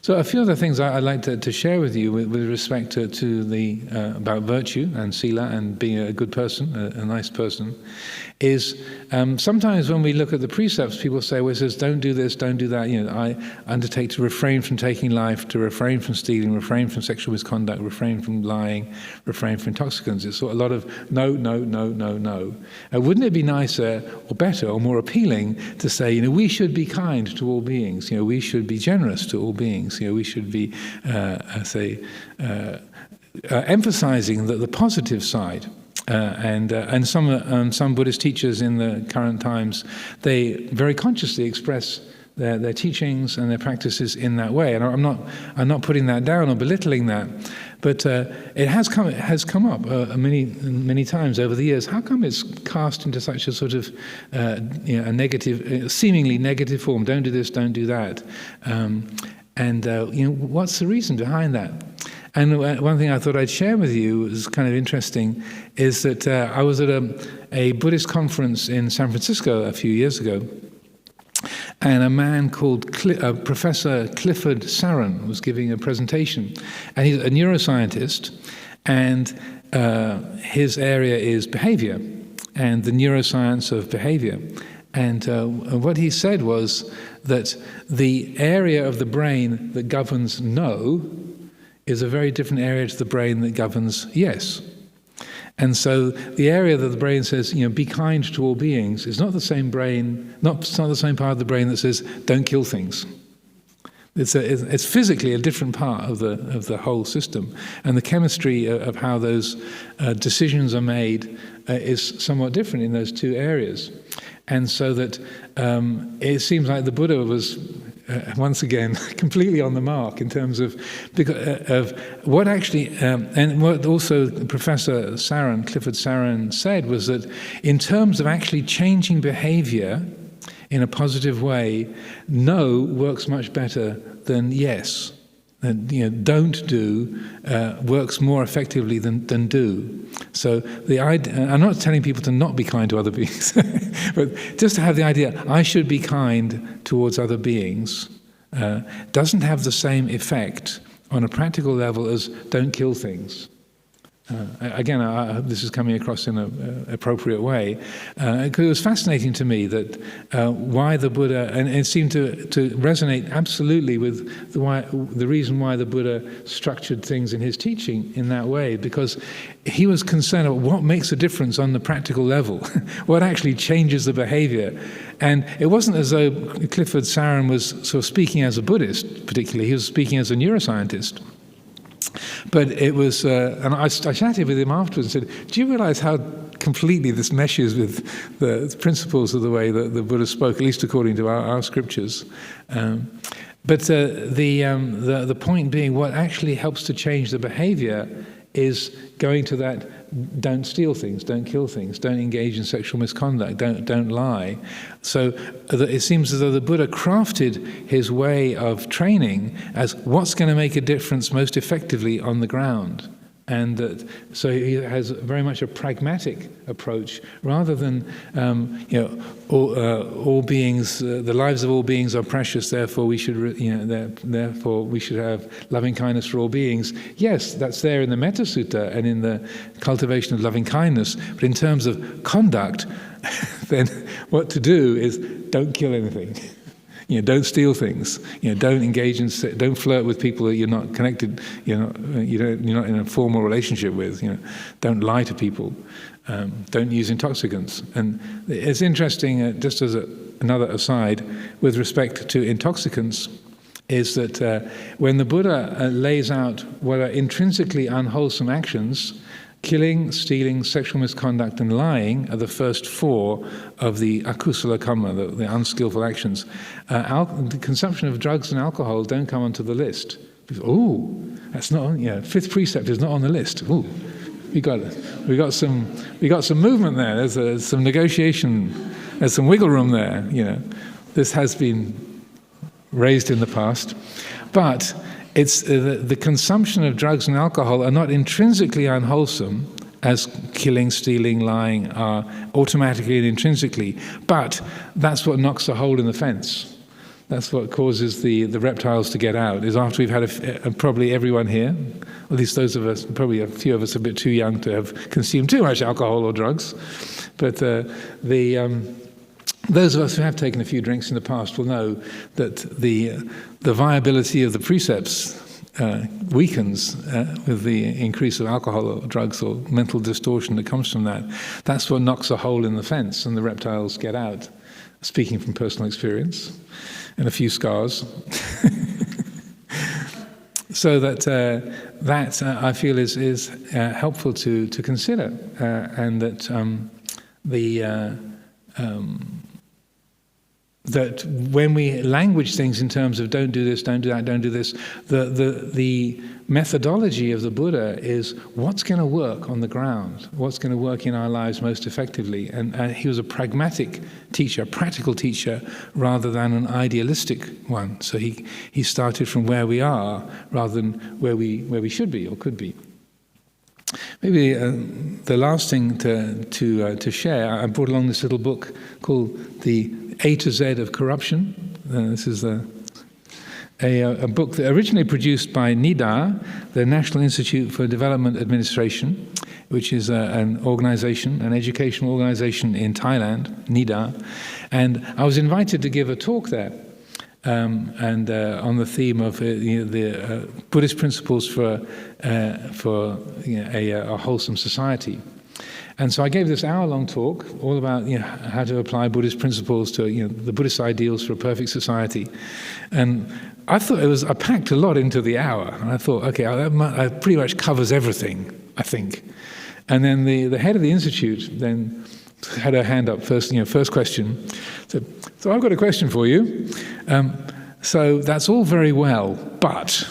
So a few other things I'd like to share with you with respect to the about virtue and sila and being a good person, a nice person, is sometimes when we look at the precepts, people say, well, it says, don't do this, don't do that. I undertake to refrain from taking life, to refrain from stealing, refrain from sexual misconduct, refrain from lying, refrain from intoxicants. It's sort of a lot of no, no, no, no, no. Wouldn't it be nicer or better or more appealing to say, we should be kind to all beings, we should be generous to all beings, we should be, emphasizing the positive side. And some Buddhist teachers in the current times, they very consciously express their teachings and their practices in that way. And I'm not putting that down or belittling that, but it has come up many times over the years. How come it's cast into such a sort of a negative, seemingly negative form? Don't do this, don't do that. What's the reason behind that? And one thing I thought I'd share with you is kind of interesting, is that I was at a Buddhist conference in San Francisco a few years ago, and a man called Professor Clifford Saran was giving a presentation, and he's a neuroscientist, and his area is behavior and the neuroscience of behavior. And what he said was that the area of the brain that governs no is a very different area to the brain that governs yes. And so the area that the brain says, be kind to all beings, is not the same brain, it's not the same part of the brain that says, don't kill things. It's physically a different part of the whole system, and the chemistry of how those decisions are made is somewhat different in those two areas. And so that it seems like the Buddha was once again completely on the mark in terms of what actually, and what also Professor Clifford Saran said was that in terms of actually changing behavior in a positive way, no works much better than yes. And, don't do works more effectively than do. So the idea, I'm not telling people to not be kind to other beings, but just to have the idea, I should be kind towards other beings, doesn't have the same effect on a practical level as don't kill things. Again, I hope this is coming across in an appropriate way. It was fascinating to me that why the Buddha, and it seemed to resonate absolutely with the reason why the Buddha structured things in his teaching in that way, because he was concerned about what makes a difference on the practical level, what actually changes the behavior. And it wasn't as though Clifford Saran was sort of speaking as a Buddhist, particularly. He was speaking as a neuroscientist. But it was, and I chatted with him afterwards and said, do you realize how completely this meshes with the principles of the way that the Buddha spoke, at least according to our scriptures? But the point being, what actually helps to change the behavior is going to that, don't steal things, don't kill things, don't engage in sexual misconduct, don't lie. So it seems as though the Buddha crafted his way of training as what's going to make a difference most effectively on the ground. And so he has very much a pragmatic approach, rather than all beings. The lives of all beings are precious. Therefore, we should therefore we should have loving kindness for all beings. Yes, that's there in the Metta Sutta and in the cultivation of loving kindness. But in terms of conduct, then what to do is don't kill anything. Don't steal things. Don't engage in, don't flirt with people that you're not connected. You're not in a formal relationship with. Don't lie to people. Don't use intoxicants. And it's interesting, just as another aside, with respect to intoxicants, is that when the Buddha lays out what are intrinsically unwholesome actions, killing, stealing, sexual misconduct, and lying are the first four of the akusala kamma, the unskillful actions. The consumption of drugs and alcohol don't come onto the list. That's not on. Fifth precept is not on the list. We got some movement there. There's some negotiation. There's some wiggle room there. This has been raised in the past, but it's the consumption of drugs and alcohol are not intrinsically unwholesome, as killing, stealing, lying are automatically and intrinsically, but that's what knocks a hole in the fence. That's what causes the reptiles to get out, is after we've had probably everyone here, at least those of us, probably a few of us a bit too young to have consumed too much alcohol or drugs, but those of us who have taken a few drinks in the past will know that the viability of the precepts weakens with the increase of alcohol or drugs or mental distortion that comes from that. That's what knocks a hole in the fence and the reptiles get out, speaking from personal experience and a few scars. So that I feel is helpful to consider, and that that when we language things in terms of don't do this, don't do that, don't do this, the methodology of the Buddha is what's going to work on the ground, what's going to work in our lives most effectively. And he was a pragmatic teacher, a practical teacher, rather than an idealistic one. So he started from where we are rather than where we should be or could be. Maybe the last thing to share, I brought along this little book called The A to Z of Corruption. This is a book that originally produced by NIDA, the National Institute for Development Administration, which is an organization, an educational organization in Thailand, NIDA. And I was invited to give a talk there. On the theme of the Buddhist principles for a wholesome society. And so I gave this hour-long talk all about how to apply Buddhist principles to the Buddhist ideals for a perfect society. And I thought I packed a lot into the hour. And I thought, okay, that pretty much covers everything, I think. And then the head of the institute then had her hand up first. First question. So I've got a question for you. So that's all very well, but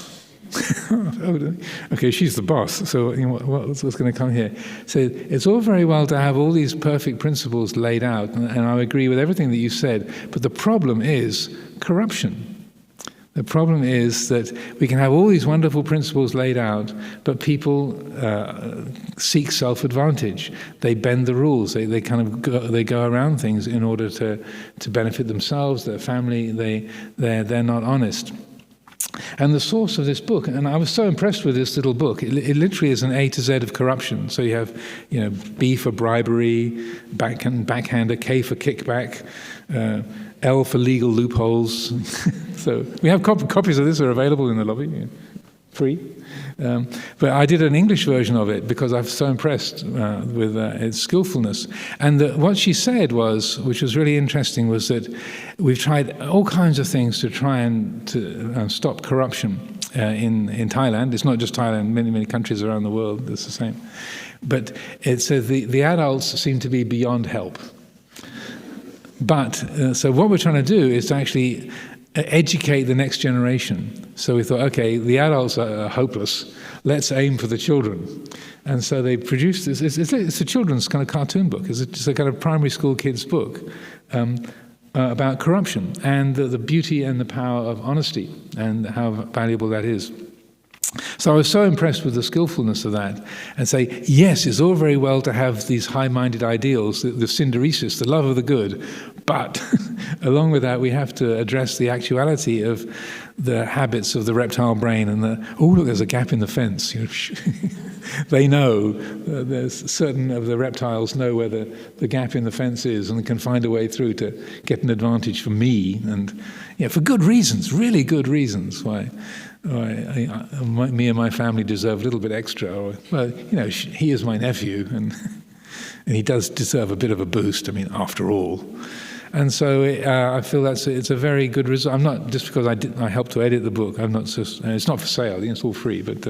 okay, she's the boss. So what's going to come here? So it's all very well to have all these perfect principles laid out, and I agree with everything that you said. But the problem is corruption. The problem is that we can have all these wonderful principles laid out, but people seek self-advantage. They bend the rules. They go around things in order to benefit themselves, their family. They're not honest. And the source of this book, and I was so impressed with this little book, it literally is an A to Z of corruption. So you have, B for bribery, backhander, K for kickback, L for legal loopholes. So we have copies of this are available in the lobby, free. But I did an English version of it because I was so impressed with its skillfulness. And what she said was, which was really interesting, was that we've tried all kinds of things to try and to stop corruption in Thailand. It's not just Thailand, many countries around the world, it's the same. But it said the adults seem to be beyond help. But, so what we're trying to do is to actually educate the next generation. So we thought, okay, the adults are hopeless. Let's aim for the children. And so they produced this. It's a children's kind of cartoon book. It's a kind of primary school kids book about corruption and the beauty and the power of honesty and how valuable that is. So I was so impressed with the skillfulness of that, and say, yes, it's all very well to have these high-minded ideals, the synderesis, the love of the good, but along with that we have to address the actuality of the habits of the reptile brain and look, there's a gap in the fence. They know, there's certain of the reptiles know where the gap in the fence is and can find a way through to get an advantage for me, and for good reasons, really good reasons why me and my family deserve a little bit extra. Or, he is my nephew, and he does deserve a bit of a boost, after all. And so I feel it's a very good result. I'm not, just because I helped to edit the book, I'm not just, it's not for sale, I think it's all free, but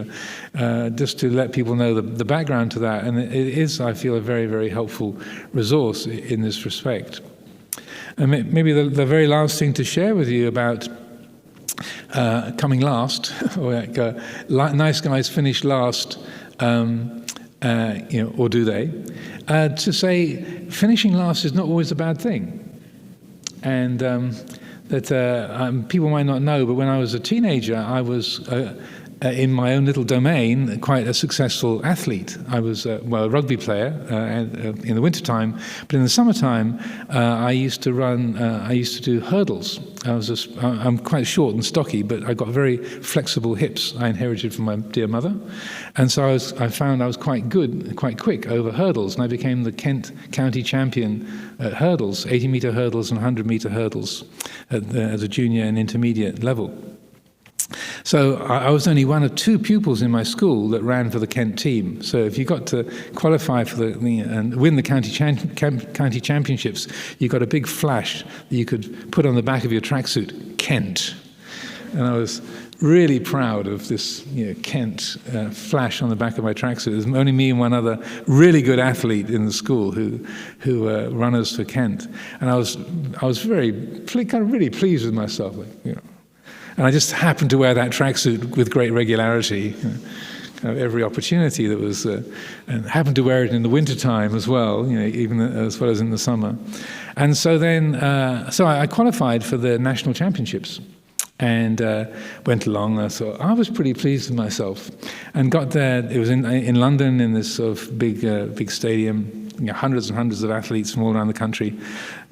just to let people know the background to that. And it is, I feel, a very, very helpful resource in this respect. And maybe the very last thing to share with you about coming last, or nice guys finish last, or do they? To say finishing last is not always a bad thing. And that people might not know, but when I was a teenager, I was in my own little domain, quite a successful athlete. I was, a rugby player in the wintertime, but in the summertime, I used to do hurdles. I'm quite short and stocky, but I got very flexible hips I inherited from my dear mother. And so I found I was quite good, quite quick over hurdles, and I became the Kent County champion at hurdles, 80-metre hurdles and 100-metre hurdles at a junior and intermediate level. So I was only one of 2 pupils in my school that ran for the Kent team. So if you got to qualify for and win the county championships, you got a big flash that you could put on the back of your tracksuit, Kent. And I was really proud of this Kent flash on the back of my tracksuit. There's only me and one other really good athlete in the school who were runners for Kent. And I was very really pleased with myself. And I just happened to wear that tracksuit with great regularity, every opportunity that was, and happened to wear it in the wintertime as well, even as well as in the summer. And so then, I qualified for the national championships and went along. So I was pretty pleased with myself and got there. It was in London in this sort of big stadium, hundreds and hundreds of athletes from all around the country.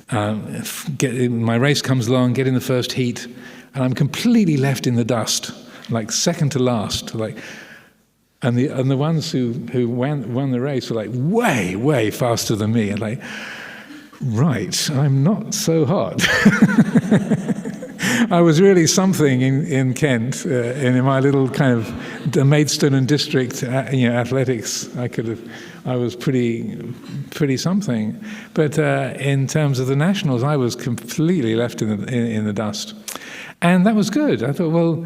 My race comes along, get in the first heat, and I'm completely left in the dust, like second to last. And the ones who won the race were like way faster than me. And like, right, I'm not so hot. I was really something in Kent, in my little kind of Maidstone and district, athletics. I was pretty something. But in terms of the nationals, I was completely left in the dust. And that was good. I thought, well,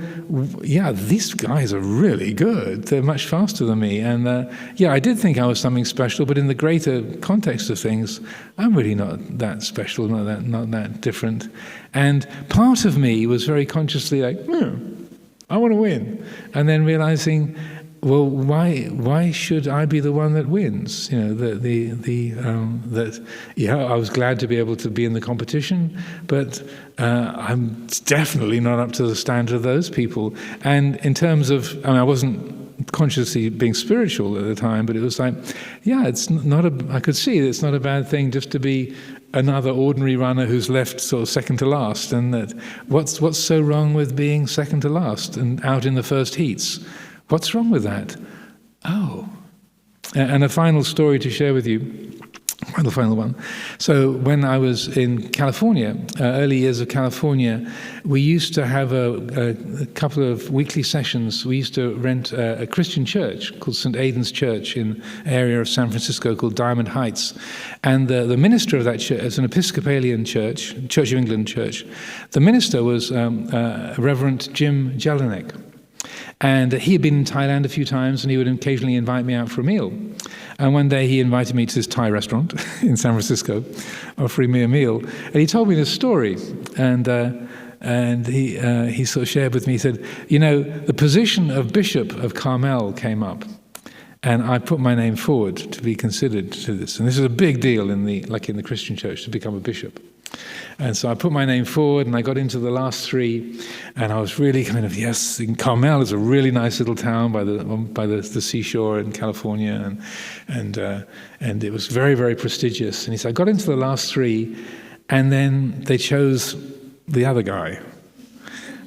yeah, these guys are really good. They're much faster than me. And I did think I was something special, but in the greater context of things, I'm really not that special, not that different. And part of me was very consciously like, I want to win. And then realizing, well, why should I be the one that wins? I was glad to be able to be in the competition, but I'm definitely not up to the standard of those people. And in terms of, I wasn't consciously being spiritual at the time, but it was like, I could see it's not a bad thing just to be another ordinary runner who's left sort of second to last, and that what's so wrong with being second to last and out in the first heats? What's wrong with that? Oh. And a final story to share with you, the final one. So when I was in California, early years of California, we used to have a couple of weekly sessions. We used to rent a Christian church called St. Aidan's Church in an area of San Francisco called Diamond Heights. And the minister of that church, it's an Episcopalian church, Church of England church. The minister was Reverend Jim Jelinek. And he had been in Thailand a few times, and he would occasionally invite me out for a meal. And one day he invited me to this Thai restaurant in San Francisco, offering me a meal. And he told me this story, and he sort of shared with me. He said, the position of Bishop of Carmel came up, and I put my name forward to be considered to this. And this is a big deal in the Christian church to become a bishop. And so I put my name forward, and I got into the last 3, and I was really kind of, yes, Carmel is a really nice little town by the seashore in California, and it was very, very prestigious. And he said, I got into the last 3, and then they chose the other guy.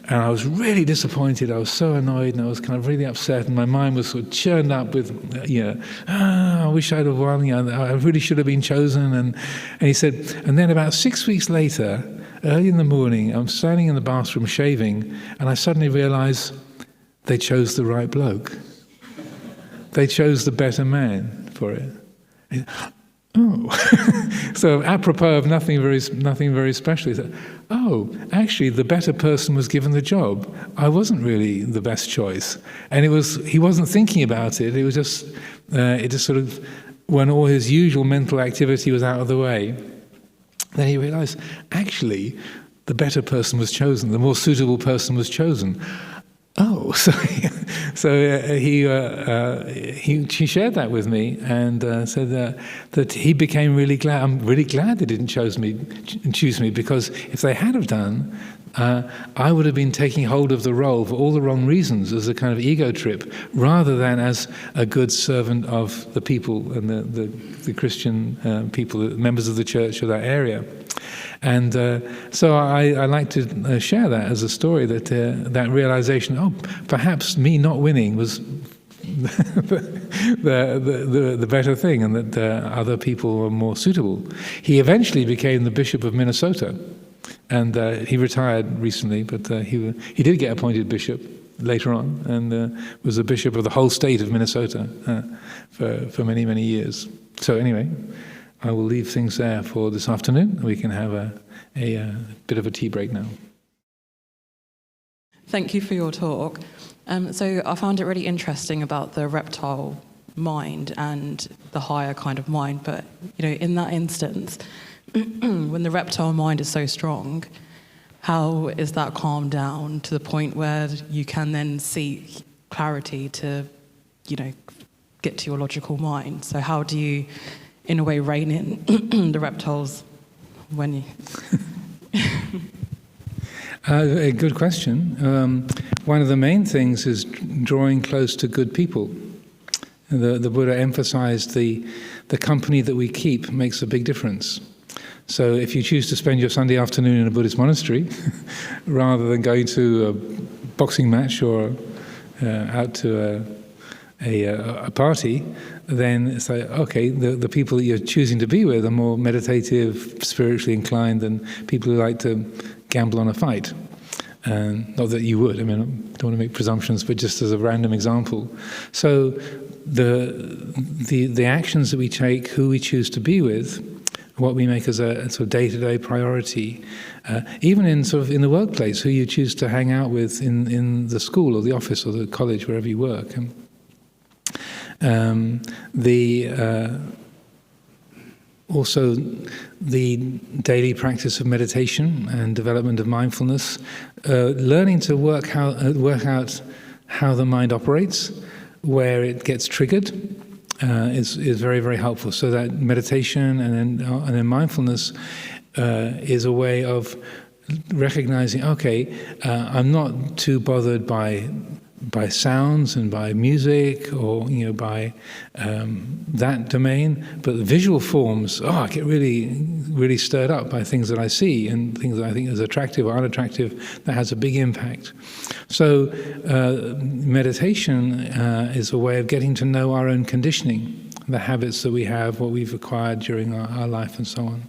And I was really disappointed. I was so annoyed, and I was kind of really upset, and my mind was sort of churned up with, I wish I'd have won. I really should have been chosen. And he said, and then about 6 weeks later, early in the morning, I'm standing in the bathroom shaving, and I suddenly realize they chose the right bloke. They chose the better man for it. Oh, so apropos of nothing very special. He said, oh, actually, the better person was given the job. I wasn't really the best choice, and he wasn't thinking about it. It was just, sort of, when all his usual mental activity was out of the way, then he realized, actually, the better person was chosen. The more suitable person was chosen. Oh, she shared that with me and said that he became really glad. I'm really glad they didn't choose me because if they had have done, I would have been taking hold of the role for all the wrong reasons, as a kind of ego trip, rather than as a good servant of the people and the Christian people, the members of the church of that area. And so I like to share that as a story, that that realization, perhaps me not winning was the better thing, and that other people were more suitable. He eventually became the Bishop of Minnesota, and he retired recently, but he did get appointed bishop later on, and was the bishop of the whole state of Minnesota for many, many years. So anyway, I will leave things there for this afternoon. We can have a bit of a tea break now. Thank you for your talk. So I found it really interesting about the reptile mind and the higher kind of mind. But in that instance, when the reptile mind is so strong, how is that calmed down to the point where you can then seek clarity to, get to your logical mind? So how do you, in a way, rein in the reptiles when you... A good question. One of the main things is drawing close to good people. The Buddha emphasized the company that we keep makes a big difference. So if you choose to spend your Sunday afternoon in a Buddhist monastery, rather than going to a boxing match or out to a party, then it's like, okay, the people that you're choosing to be with are more meditative, spiritually inclined than people who like to gamble on a fight. Not that you would, I mean, I don't want to make presumptions, but just as a random example. So the actions that we take, who we choose to be with, what we make as a sort of day-to-day priority, even in the workplace, who you choose to hang out with in the school or the office or the college, wherever you work. Also, the daily practice of meditation and development of mindfulness, learning to work out how the mind operates, where it gets triggered, is very, very helpful. So that meditation and then mindfulness is a way of recognizing, okay, I'm not too bothered by sounds and by music or by that domain, but the visual forms, I get really, really stirred up by things that I see and things that I think is attractive or unattractive. That has a big impact. So meditation is a way of getting to know our own conditioning, the habits that we have, what we've acquired during our life and so on.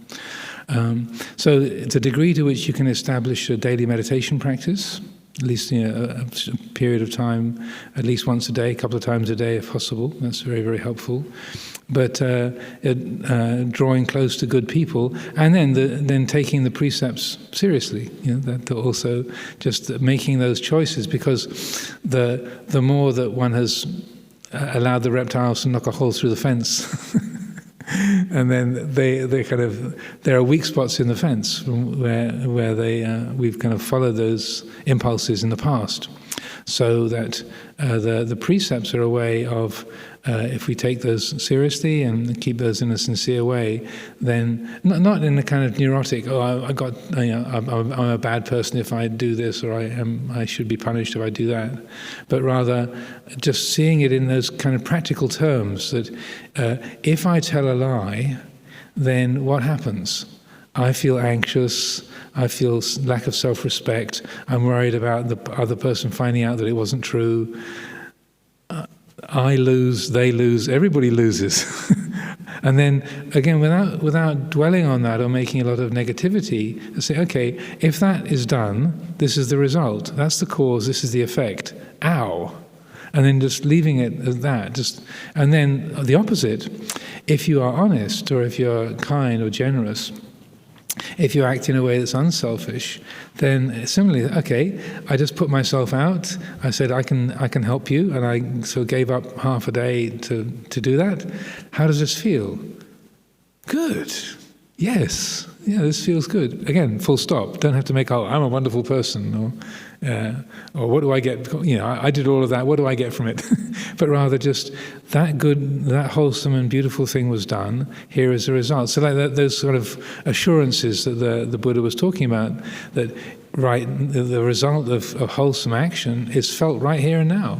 So the degree to which you can establish a daily meditation practice, at least a period of time, at least once a day, a couple of times a day if possible. That's very, very helpful. But drawing close to good people, and then taking the precepts seriously. That also just making those choices, because the more that one has allowed the reptiles to knock a hole through the fence. And then there are weak spots in the fence where we've kind of followed those impulses in the past, so that the precepts are a way of, if we take those seriously and keep those in a sincere way, then not in a kind of neurotic, I'm a bad person if I do this, or I should be punished if I do that, but rather just seeing it in those kind of practical terms, that if I tell a lie, then what happens? I feel anxious, I feel lack of self-respect, I'm worried about the other person finding out that it wasn't true. I lose, they lose, everybody loses. And then, again, without dwelling on that or making a lot of negativity, say, okay, if that is done, this is the result. That's the cause, this is the effect. Ow! And then just leaving it at that. And then the opposite, if you are honest, or if you're kind or generous, if you act in a way that's unselfish, then similarly, okay, I just put myself out. I said, I can help you, and I sort of gave up half a day to do that. How does this feel? Good. Yes. Yeah, this feels good. Again, full stop. Don't have to make, I'm a wonderful person, or what do I get? I did all of that. What do I get from it? But rather just that good, that wholesome and beautiful thing was done. Here is the result. So like those sort of assurances that the Buddha was talking about, that the result of wholesome action is felt right here and now.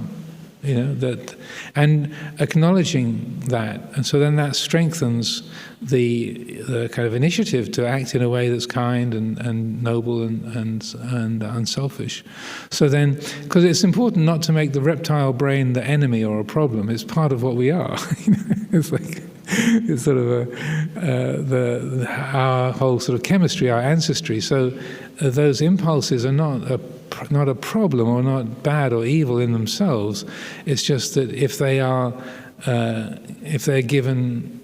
And acknowledging that, and so then that strengthens the kind of initiative to act in a way that's kind and noble and unselfish. So then, because it's important not to make the reptile brain the enemy or a problem. It's part of what we are. It's like it's sort of our whole sort of chemistry, our ancestry. So those impulses are not a problem or not bad or evil in themselves. It's just that if they're given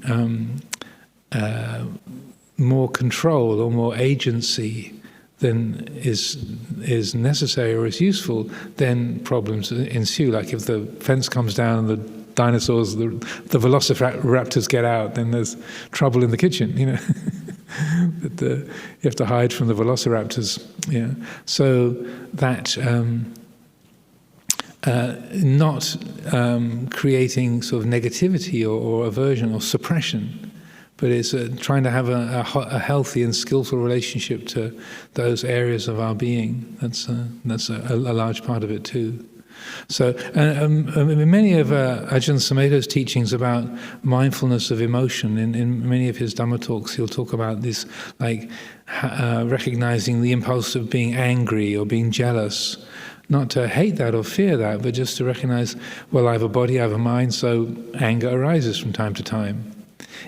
more control or more agency than is necessary or is useful, then problems ensue. Like if the fence comes down and the dinosaurs, the velociraptors get out, then there's trouble in the kitchen. You have to hide from the velociraptors. Yeah. So that not creating sort of negativity or aversion or suppression, but it's trying to have a healthy and skillful relationship to those areas of our being. That's a large part of it too. So many of Ajahn Sumedho's teachings about mindfulness of emotion, in many of his Dhamma talks, he'll talk about this, like recognizing the impulse of being angry or being jealous. Not to hate that or fear that, but just to recognize, well, I have a body, I have a mind, so anger arises from time to time.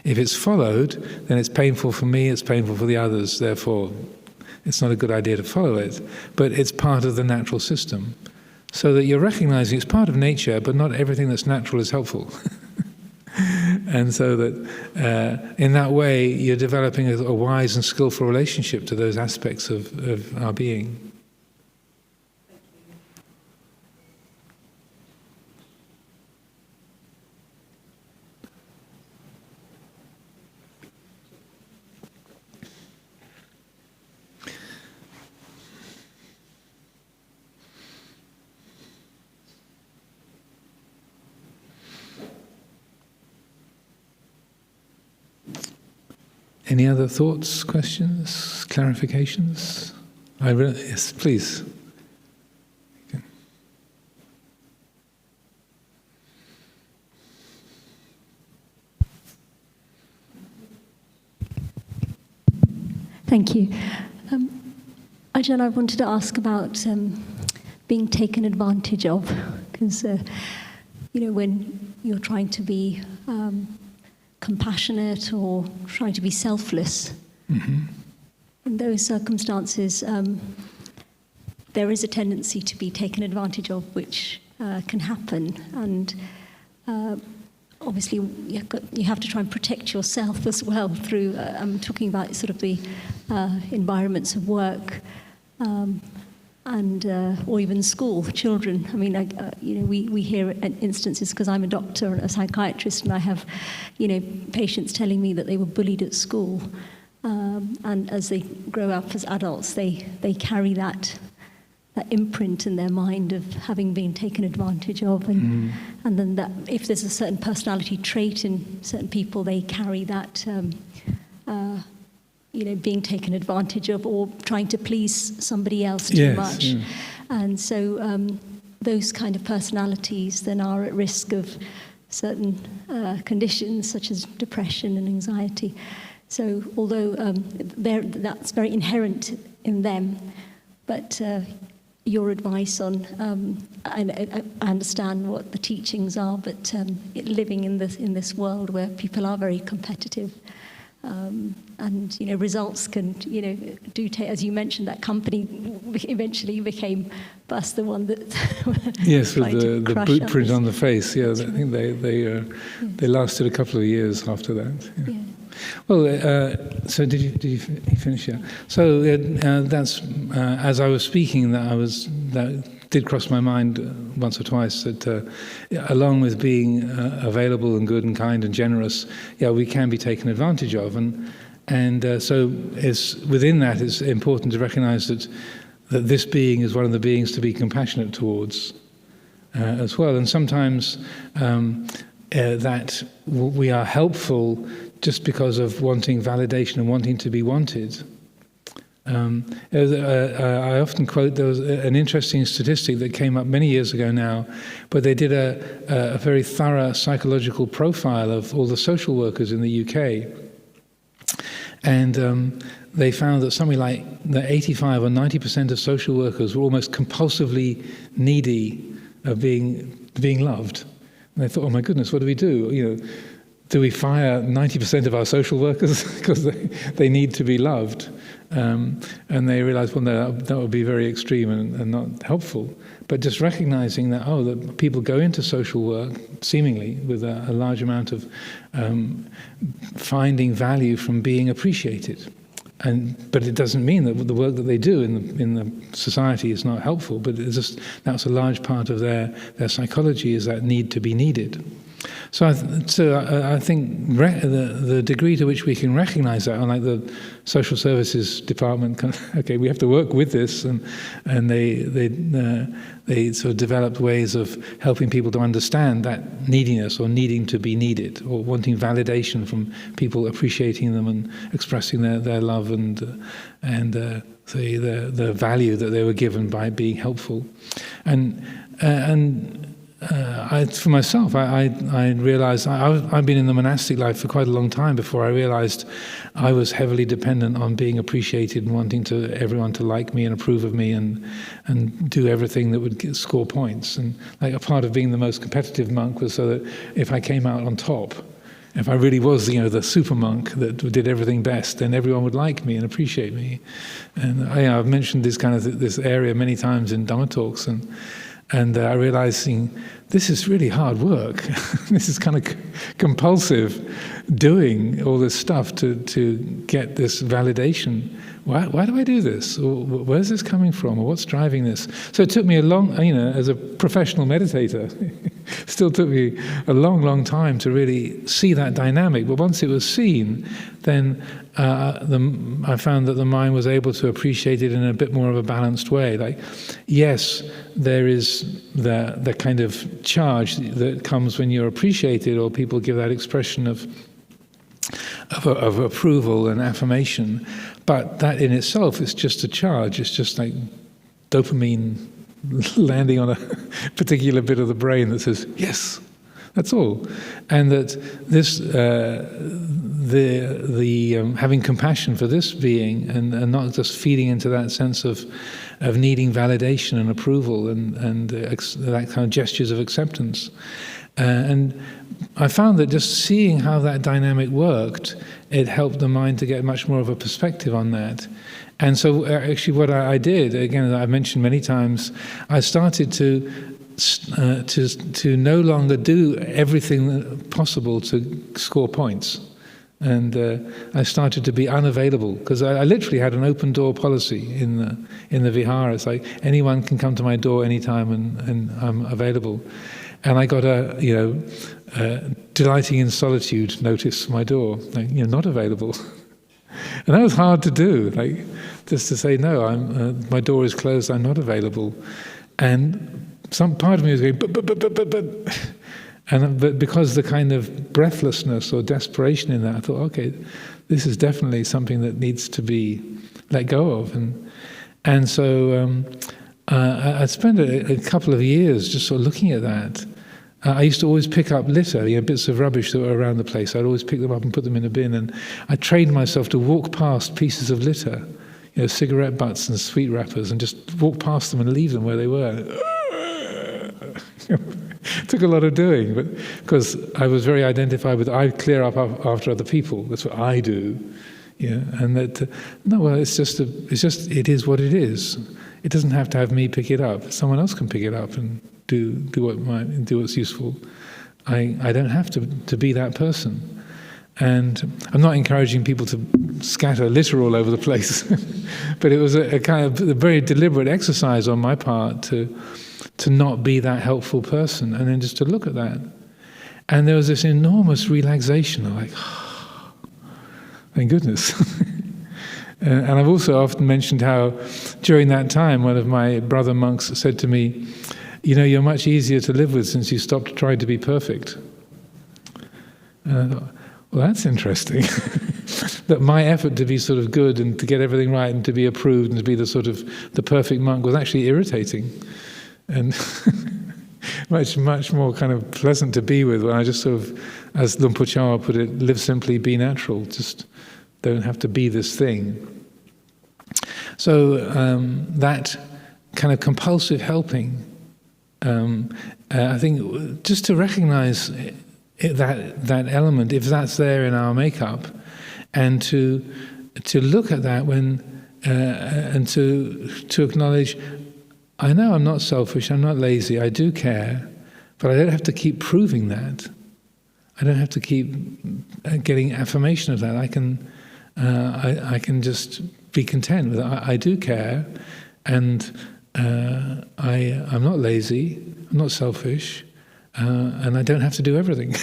If it's followed, then it's painful for me, it's painful for the others, therefore it's not a good idea to follow it. But it's part of the natural system. So that you're recognizing it's part of nature, but not everything that's natural is helpful. And so that in that way, you're developing a wise and skillful relationship to those aspects of our being. Any other thoughts, questions, clarifications? Yes, please. Okay. Thank you. Ajahn, I wanted to ask about being taken advantage of, because when you're trying to be compassionate or trying to be selfless. Mm-hmm. In those circumstances, there is a tendency to be taken advantage of, which can happen. And obviously, you have to try and protect yourself as well through, I'm talking about sort of the environments of work, and or even school, children. I mean, we hear instances, because I'm a doctor and a psychiatrist, and I have, patients telling me that they were bullied at school, and as they grow up as adults, they carry that imprint in their mind of having been taken advantage of, and then that if there's a certain personality trait in certain people, they carry that. Being taken advantage of or trying to please somebody else too much. Yeah. And so those kind of personalities then are at risk of certain conditions such as depression and anxiety. So although that's very inherent in them, but your advice on, I understand what the teachings are, but living in this world where people are very competitive, and results can do take, as you mentioned, that company eventually became bust, the one that yes, with the boot print on the face. Yeah, I think they lasted a couple of years after that. Yeah. Well, so did you finish? Yeah. So that's as I was speaking, that did cross my mind once or twice, that along with being available and good and kind and generous, we can be taken advantage of, and so within that it's important to recognize that this being is one of the beings to be compassionate towards as well, and sometimes that we are helpful just because of wanting validation and wanting to be wanted. I often quote, there was an interesting statistic that came up many years ago now, but they did a very thorough psychological profile of all the social workers in the UK. And they found that something like 85 or 90% of social workers were almost compulsively needy of being loved. And they thought, oh my goodness, what do we do? Do we fire 90% of our social workers because they need to be loved? And they realized, well, no, that would be very extreme and not helpful. But just recognizing that, that people go into social work, seemingly, with a large amount of finding value from being appreciated. But it doesn't mean that the work that they do in the society is not helpful, but it's just, that's a large part of their psychology, is that need to be needed. So I think the degree to which we can recognize that, unlike the social services department, okay, we have to work with this, and they sort of developed ways of helping people to understand that neediness, or needing to be needed, or wanting validation from people appreciating them and expressing their love and the value that they were given by being helpful, for myself, I realized I've been in the monastic life for quite a long time before I realized I was heavily dependent on being appreciated and wanting everyone to like me and approve of me and do everything that would score points. And like a part of being the most competitive monk was so that if I came out on top, if I really was, the super monk that did everything best, then everyone would like me and appreciate me. And I've mentioned this area many times in Dhamma talks, and I realizing this is really hard work. This is kind of compulsive, doing all this stuff to get this validation. Why do I do this? Or where's this coming from? Or what's driving this? So it took me a long, as a professional meditator, still took me a long, long time to really see that dynamic. But once it was seen, then I found that the mind was able to appreciate it in a bit more of a balanced way. Like, yes, there is the kind of charge that comes when you're appreciated, or people give that expression of approval and affirmation, but that in itself is just a charge. It's just like dopamine landing on a particular bit of the brain that says yes. That's all. And that this, having compassion for this being, and not just feeding into that sense of needing validation and approval and that kind of gestures of acceptance. And I found that just seeing how that dynamic worked, it helped the mind to get much more of a perspective on that. And so actually what I did, again, I've mentioned many times, I started to no longer do everything possible to score points. And I started to be unavailable, because I literally had an open door policy in the vihara. It's like anyone can come to my door anytime, and I'm available. And I got a delighting in solitude notice for my door, like, not available. And that was hard to do, like just to say no. My door is closed. I'm not available. And some part of me was going, but because the kind of breathlessness or desperation in that, I thought, okay, this is definitely something that needs to be let go of. And so I spent a couple of years just sort of looking at that. I used to always pick up litter, bits of rubbish that were around the place. I'd always pick them up and put them in a bin. And I trained myself to walk past pieces of litter, cigarette butts and sweet wrappers, and just walk past them and leave them where they were. It took a lot of doing, but because I was very identified with, I clear up after other people. That's what I do. And that it is what it is. It doesn't have to have me pick it up. Someone else can pick it up and do what's useful. I don't have to be that person. And I'm not encouraging people to scatter litter all over the place, but it was a kind of a very deliberate exercise on my part to not be that helpful person, and then just to look at that. And there was this enormous relaxation. I'm like, oh, thank goodness. And I've also often mentioned how during that time one of my brother monks said to me, you're much easier to live with since you stopped trying to be perfect. And I thought, well, that's interesting. that my effort to be sort of good and to get everything right and to be approved and to be the sort of the perfect monk was actually irritating and much more kind of pleasant to be with when I just sort of, as Luang Por Chah put it, live simply, be natural, just don't have to be this thing. So that kind of compulsive helping, I think just to recognize that element, if that's there in our makeup, and to look at that when and to acknowledge, I know I'm not selfish, I'm not lazy, I do care, but I don't have to keep proving that. I don't have to keep getting affirmation of that. I can just be content with it. I do care, and I'm not lazy, I'm not selfish, and I don't have to do everything.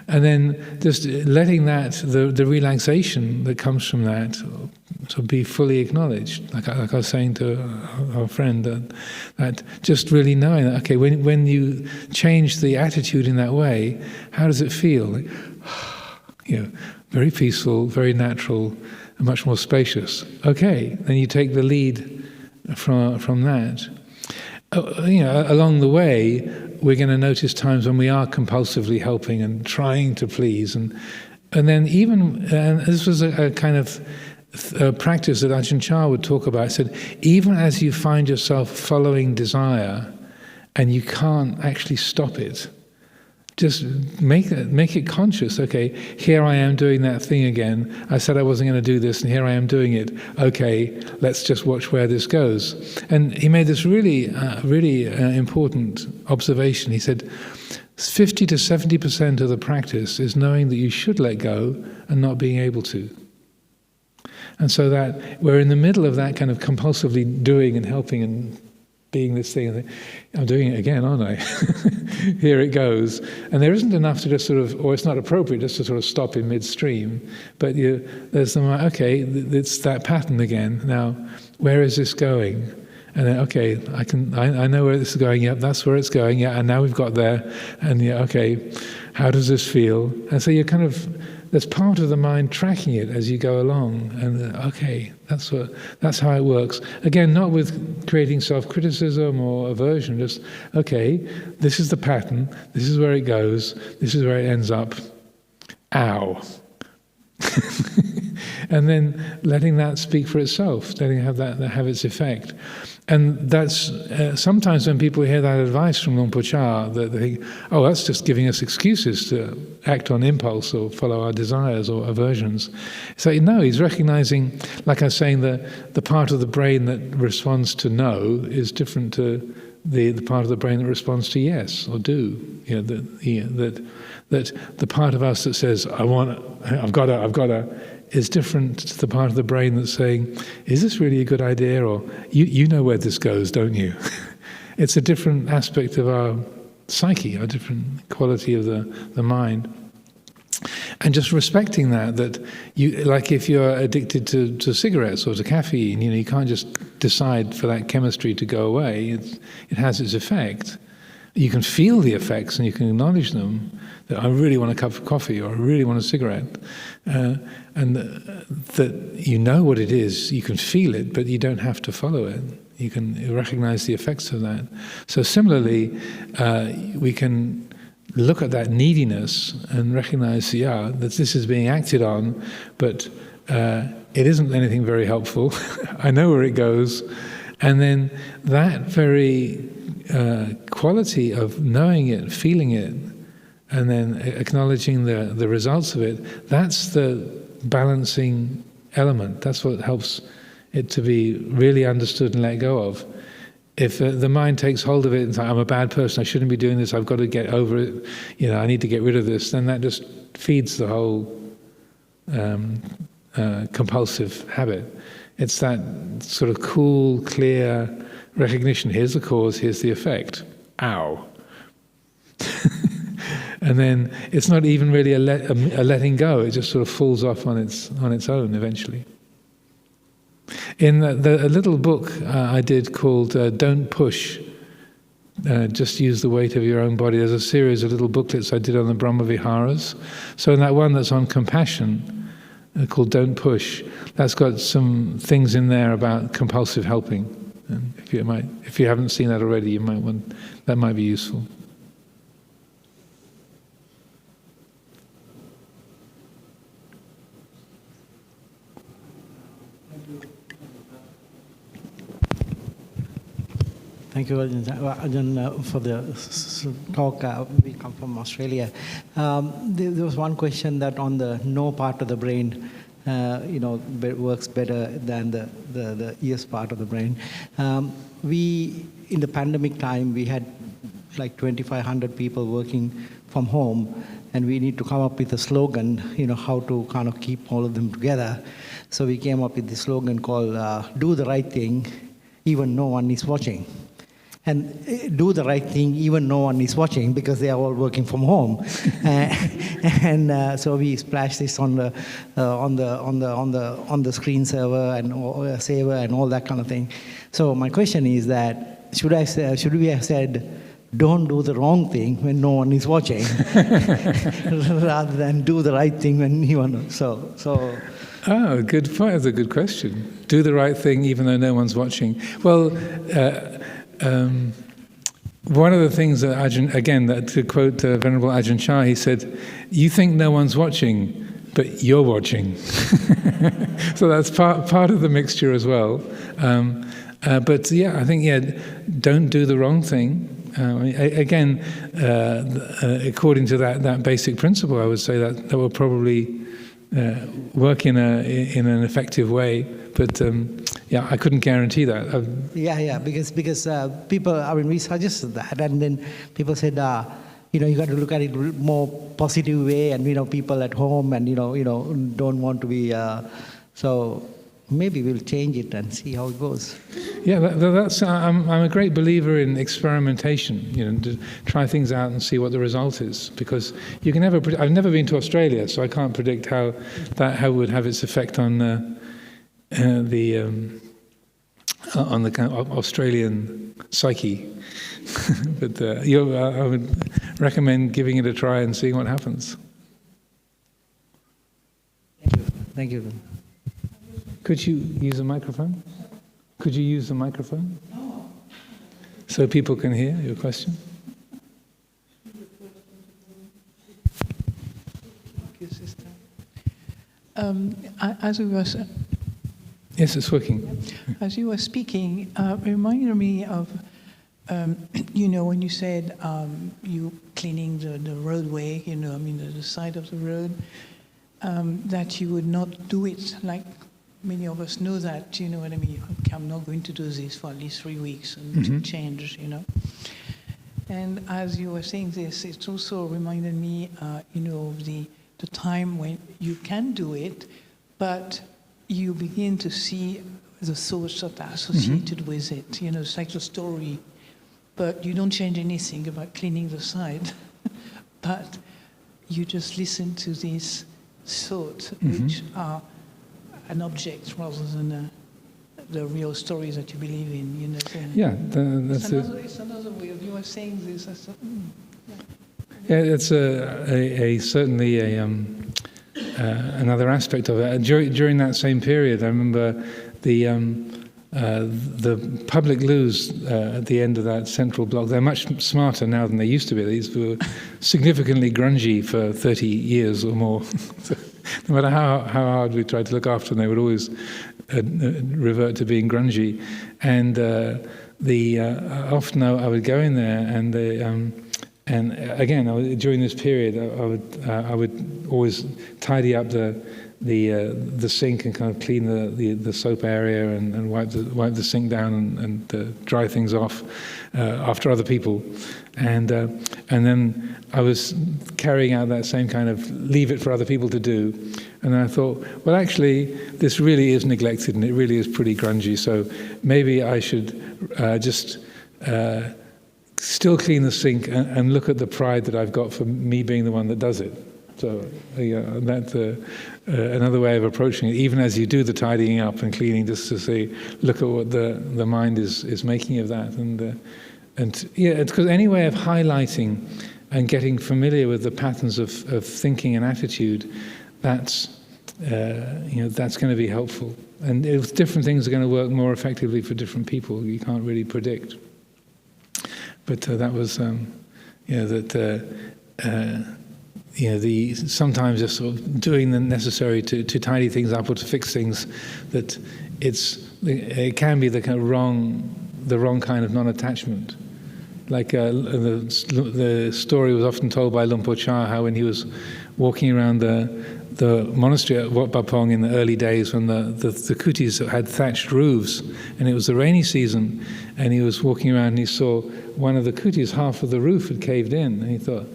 And then just letting that, the relaxation that comes from that, to be fully acknowledged. Like I was saying to our friend, that just really knowing that, okay, when you change the attitude in that way, how does it feel? Like, very peaceful, very natural, and much more spacious. Okay, then you take the lead from that. Along the way, we're going to notice times when we are compulsively helping and trying to please, and then even, and this was a kind of practice that Ajahn Chah would talk about. He said, even as you find yourself following desire, and you can't actually stop it, just make it conscious. Okay, here I am doing that thing again. I said I wasn't going to do this, and here I am doing it. Okay, let's just watch where this goes. And he made this really important observation. He said, 50 to 70% of the practice is knowing that you should let go and not being able to. And so that we're in the middle of that kind of compulsively doing and helping and being this thing, and think, I'm doing it again, aren't I? Here it goes. And there isn't enough to just sort of, or it's not appropriate just to sort of stop in midstream, but there's okay, it's that pattern again. Now, where is this going? And then, okay, I know where this is going, yeah, that's where it's going, yeah, and now we've got there, and yeah, okay, how does this feel? And so you're kind of, there's part of the mind tracking it as you go along, and okay, that's how it works. Again, not with creating self-criticism or aversion, just, okay, this is the pattern, this is where it goes, this is where it ends up. Ow. And then letting that speak for itself, letting it have its effect. And that's sometimes when people hear that advice from Luang Por Chah, that they think, oh, that's just giving us excuses to act on impulse or follow our desires or aversions. So no, he's recognizing, like I was saying, the part of the brain that responds to no is different to the part of the brain that responds to yes or do. That the part of us that says, I've got to, is different to the part of the brain that's saying, is this really a good idea? Or, you know where this goes, don't you? It's a different aspect of our psyche, a different quality of the mind. And just respecting that you, like if you're addicted to cigarettes or to caffeine, you can't just decide for that chemistry to go away. It has its effect. You can feel the effects and you can acknowledge them, that I really want a cup of coffee or I really want a cigarette. And that you know what it is, you can feel it, but you don't have to follow it. You can recognize the effects of that. So similarly, we can look at that neediness and recognize, that this is being acted on, but it isn't anything very helpful. I know where it goes. And then that very quality of knowing it, feeling it, and then acknowledging the results of it, that's the balancing element. That's what helps it to be really understood and let go of. If the mind takes hold of it and says, I'm a bad person, I shouldn't be doing this, I've got to get over it, I need to get rid of this, then that just feeds the whole compulsive habit. It's that sort of cool, clear recognition. Here's the cause, here's the effect. Ow. And then it's not even really a letting go. It just sort of falls off on its own eventually. In a little book I did called Don't Push, Just Use the Weight of Your Own Body, there's a series of little booklets I did on the Brahma Viharas. So in that one that's on compassion, called Don't Push. That's got some things in there about compulsive helping. And if you haven't seen that already, you might want, that might be useful. Thank you, Ajahn, for the talk. We come from Australia. There was one question that on the no part of the brain, works better than the yes part of the brain. In the pandemic time, we had like 2,500 people working from home, and we need to come up with a slogan, how to kind of keep all of them together. So we came up with the slogan called "Do the right thing, even no one is watching." And do the right thing even no one is watching, because they are all working from home. So we splashed this on the screensaver and saver and all that kind of thing. So my question is that should we have said, don't do the wrong thing when no one is watching, rather than do the right thing when you want to? So. Oh, good point. That's a good question. Do the right thing even though no one's watching. Well. One of the things that Ajahn, again, to quote Venerable Ajahn Chah, he said, "You think no one's watching, but you're watching." So that's part of the mixture as well. But yeah, I think don't do the wrong thing. Again, according to that basic principle, I would say that will probably work in an effective way. But I couldn't guarantee that. Because people, we suggested that, and then people said, you got to look at it more positive way, and people at home, and don't want to be. So maybe we'll change it and see how it goes. Yeah, that's. I'm a great believer in experimentation. To try things out and see what the result is, because you can never. I've never been to Australia, so I can't predict how it would have its effect on the kind of Australian psyche. But I would recommend giving it a try and seeing what happens. Thank you. Could you use a microphone? Could you use the microphone? So people can hear your question? As we were... Yes, it's working. As you were speaking, it reminded me of, when you said you cleaning the roadway, the side of the road, that you would not do it like many of us know that, you know what I mean? I'm not going to do this for at least 3 weeks and to change, And as you were saying this, it also reminded me, of the time when you can do it, but you begin to see the thoughts that are associated with it. It's like the story, but you don't change anything about cleaning the side, but you just listen to these thoughts, which are an object rather than the real stories that you believe in. That's it's another way of you are saying this. I thought, Yeah, it's certainly another aspect of it. During that same period, I remember the public loos at the end of that central block. They're much smarter now than they used to be. These were significantly grungy for 30 years or more. So, no matter how hard we tried to look after them, they would always revert to being grungy. And often I would go in there, and again, during this period, I would always tidy up the sink and kind of clean the soap area and wipe the sink down and dry things off after other people, and then I was carrying out that same kind of leave it for other people to do, and then I thought, well, actually, this really is neglected and it really is pretty grungy, so maybe I should just still clean the sink and look at the pride that I've got for me being the one that does it. So that's another way of approaching it, even as you do the tidying up and cleaning, just to say, look at what the mind is making of that. And it's because any way of highlighting and getting familiar with the patterns of thinking and attitude, that's that's going to be helpful. And if different things are going to work more effectively for different people, you can't really predict. But that was, sometimes just sort of doing the necessary to tidy things up or to fix things, that it can be the wrong kind of non-attachment. Like the story was often told by Luang Por Chah, how when he was walking around the monastery at Wat Bapong in the early days, when the kutis had thatched roofs, and it was the rainy season, and he was walking around and he saw one of the kutis, half of the roof had caved in, and he thought,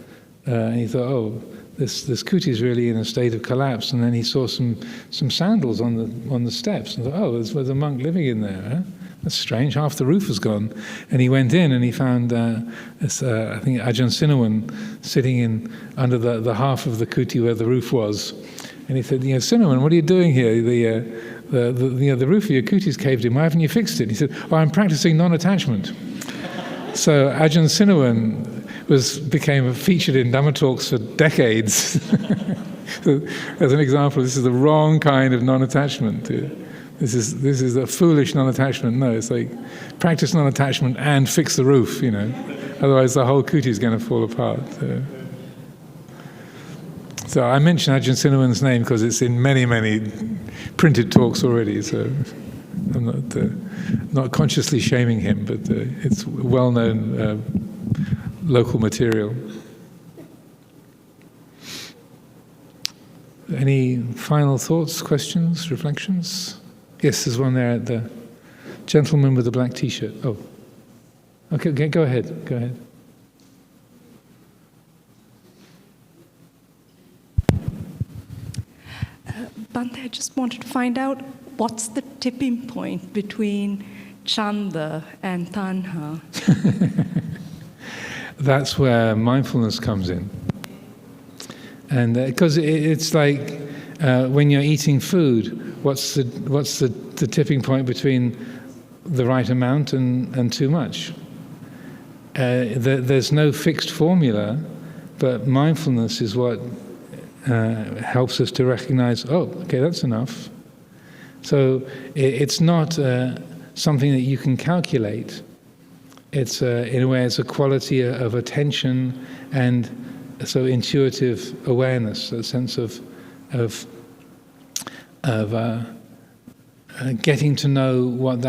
oh, this kuti is really in a state of collapse. And then he saw some sandals on the steps, and thought, oh, there's a monk living in there. Huh? That's strange. Half the roof was gone. And he went in and he found, I think, Ajahn Sinawan sitting under the half of the kuti where the roof was. And he said, Sinawan, what are you doing here? The roof of your kuti's caved in. Why haven't you fixed it? He said, oh, I'm practicing non-attachment. So Ajahn Sinawan became featured in Dhamma talks for decades. So, as an example, this is the wrong kind of non-attachment. This is a foolish non-attachment. No, it's like practice non-attachment and fix the roof, Otherwise the whole kuti is going to fall apart. So I mention Ajahn Sinawan's name because it's in many, many printed talks already, so I'm not consciously shaming him, but it's well-known local material. Any final thoughts, questions, reflections? Yes, there's one there at the gentleman with the black t-shirt. Oh, okay, go ahead. Bhante, I just wanted to find out what's the tipping point between Chanda and Tanha? That's where mindfulness comes in. And because it's like when you're eating food, what's the tipping point between the right amount and too much? There's no fixed formula, but mindfulness is what helps us to recognize, oh, okay, that's enough. So it's not something that you can calculate. It's in a way, it's a quality of attention and so intuitive awareness, a sense of getting to know what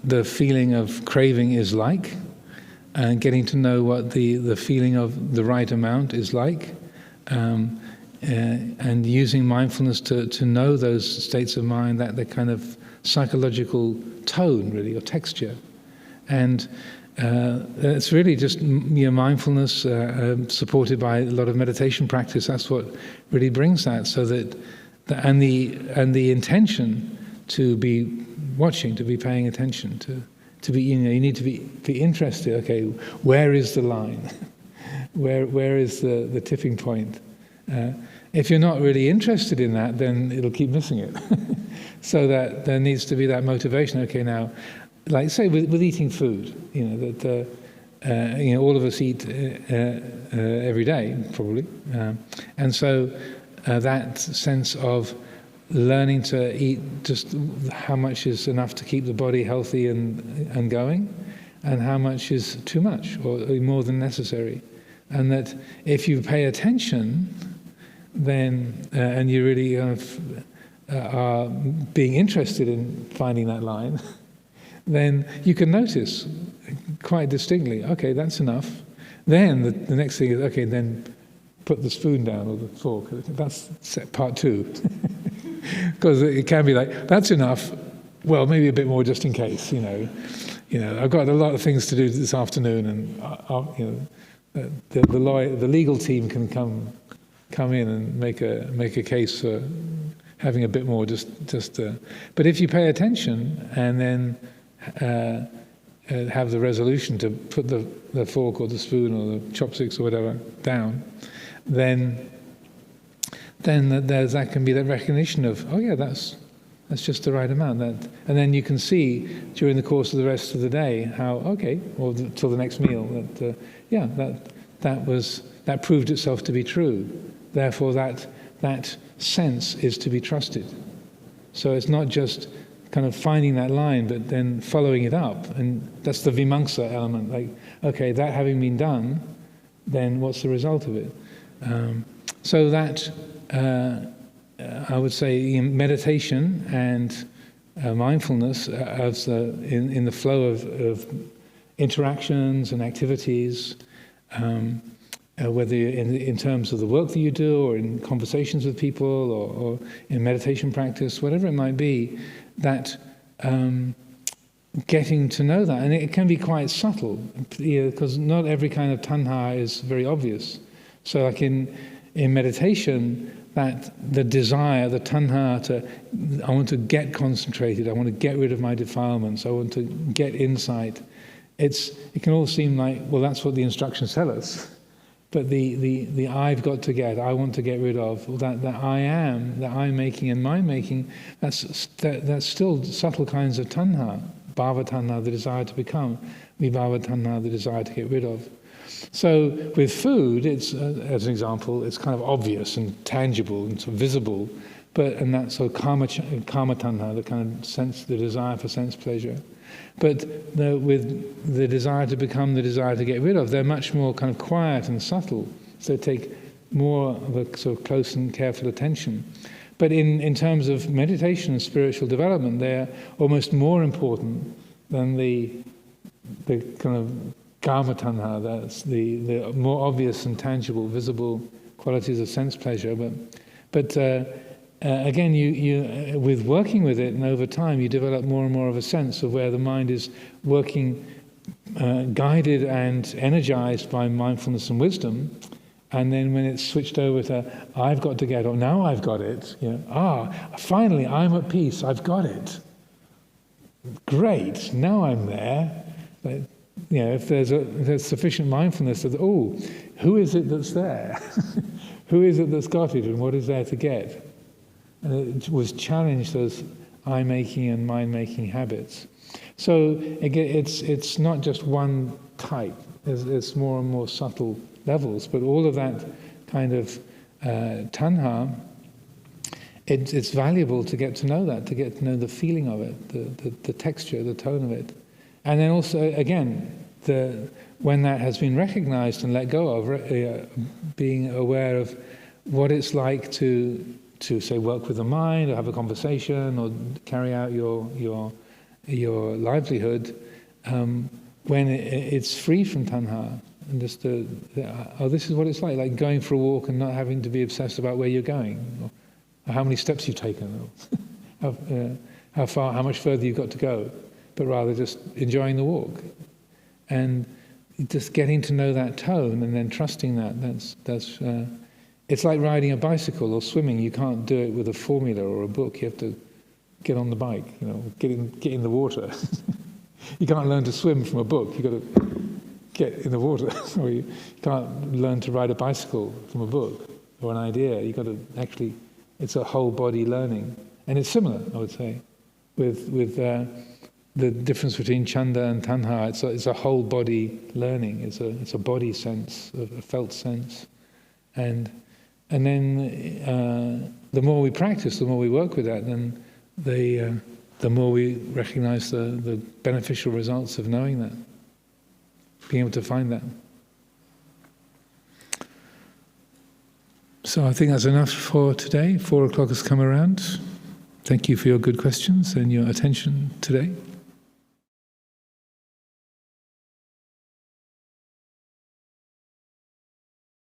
the feeling of craving is like, and getting to know what the feeling of the right amount is like, and using mindfulness to know those states of mind, that the kind of psychological tone, really, or texture. And it's really just mindfulness supported by a lot of meditation practice. That's what really brings that. So that and the intention to be watching, to be paying attention, to be, you need to be interested. Okay, where is the line? where is the tipping point? If you're not really interested in that, then it'll keep missing it. So that there needs to be that motivation. Okay, now, like say with eating food, that all of us eat every day, probably, and so that sense of learning to eat just how much is enough to keep the body healthy and going, and how much is too much or more than necessary, and that if you pay attention, then and you really are being interested in finding that line, then you can notice quite distinctly, okay, that's enough. Then the next thing is, okay, then put the spoon down or the fork. That's part two. Because it can be like, that's enough, well, maybe a bit more just in case, I've got a lot of things to do this afternoon, and the legal team can come in and make a case for having a bit more, but if you pay attention and then have the resolution to put the fork or the spoon or the chopsticks or whatever down, then that can be that recognition of, oh yeah, that's just the right amount. And then you can see during the course of the rest of the day how, okay, or till the next meal, that that proved itself to be true. Therefore, that that sense is to be trusted. So it's not just kind of finding that line, but then following it up. And that's the vimamsa element. Like, okay, that having been done, then what's the result of it? So that, I would say, meditation and mindfulness as in the flow of interactions and activities, whether in terms of the work that you do, or in conversations with people, or in meditation practice, whatever it might be, that getting to know that. And it can be quite subtle, because not every kind of tanha is very obvious. So like in meditation, that the desire, the tanha, I want to get concentrated, I want to get rid of my defilements, I want to get insight. It can all seem like, well, that's what the instructions tell us. But the I've got to get, I want to get rid of, that I am, that I'm making and mind making, that's still subtle kinds of tanha. Bhava tanha, the desire to become. Vibhava tanha, the desire to get rid of. So with food, it's as an example, it's kind of obvious and tangible and sort of visible, and that's sort of karma tanha, the kind of sense, the desire for sense pleasure. But with the desire to become, the desire to get rid of, they're much more kind of quiet and subtle. So they take more of a sort of close and careful attention. But in terms of meditation and spiritual development, they're almost more important than the kind of karma tanha, that's the more obvious and tangible, visible qualities of sense pleasure. But again, you with working with it, and over time, you develop more and more of a sense of where the mind is working, guided and energized by mindfulness and wisdom. And then when it's switched over to, I've got to get, or now I've got it, finally I'm at peace, I've got it. Great, now I'm there. But, if there's sufficient mindfulness of, who is it that's there? Who is it that's got it, and what is there to get? And it was challenge those I-making and mind-making habits. So again, it's not just one type. It's more and more subtle levels, but all of that kind of tanha, it's valuable to get to know that, to get to know the feeling of it, the texture, the tone of it. And then also, again, when that has been recognized and let go of, being aware of what it's like to say work with the mind, or have a conversation, or carry out your livelihood, when it's free from tanha, and just this is what it's like going for a walk and not having to be obsessed about where you're going, or how many steps you've taken, or how much further you've got to go, but rather just enjoying the walk, and just getting to know that tone, and then trusting that's. It's like riding a bicycle or swimming. You can't do it with a formula or a book. You have to get on the bike, get in the water. You can't learn to swim from a book. You've got to get in the water. Or you can't learn to ride a bicycle from a book or an idea. You've got to actually, it's a whole body learning. And it's similar, I would say, with the difference between Chanda and Tanha. It's a whole body learning. It's a body sense, a felt sense. And then the more we practice, the more we work with that, then the more we recognize the beneficial results of knowing that, being able to find that. So I think that's enough for today. 4 o'clock has come around. Thank you for your good questions and your attention today.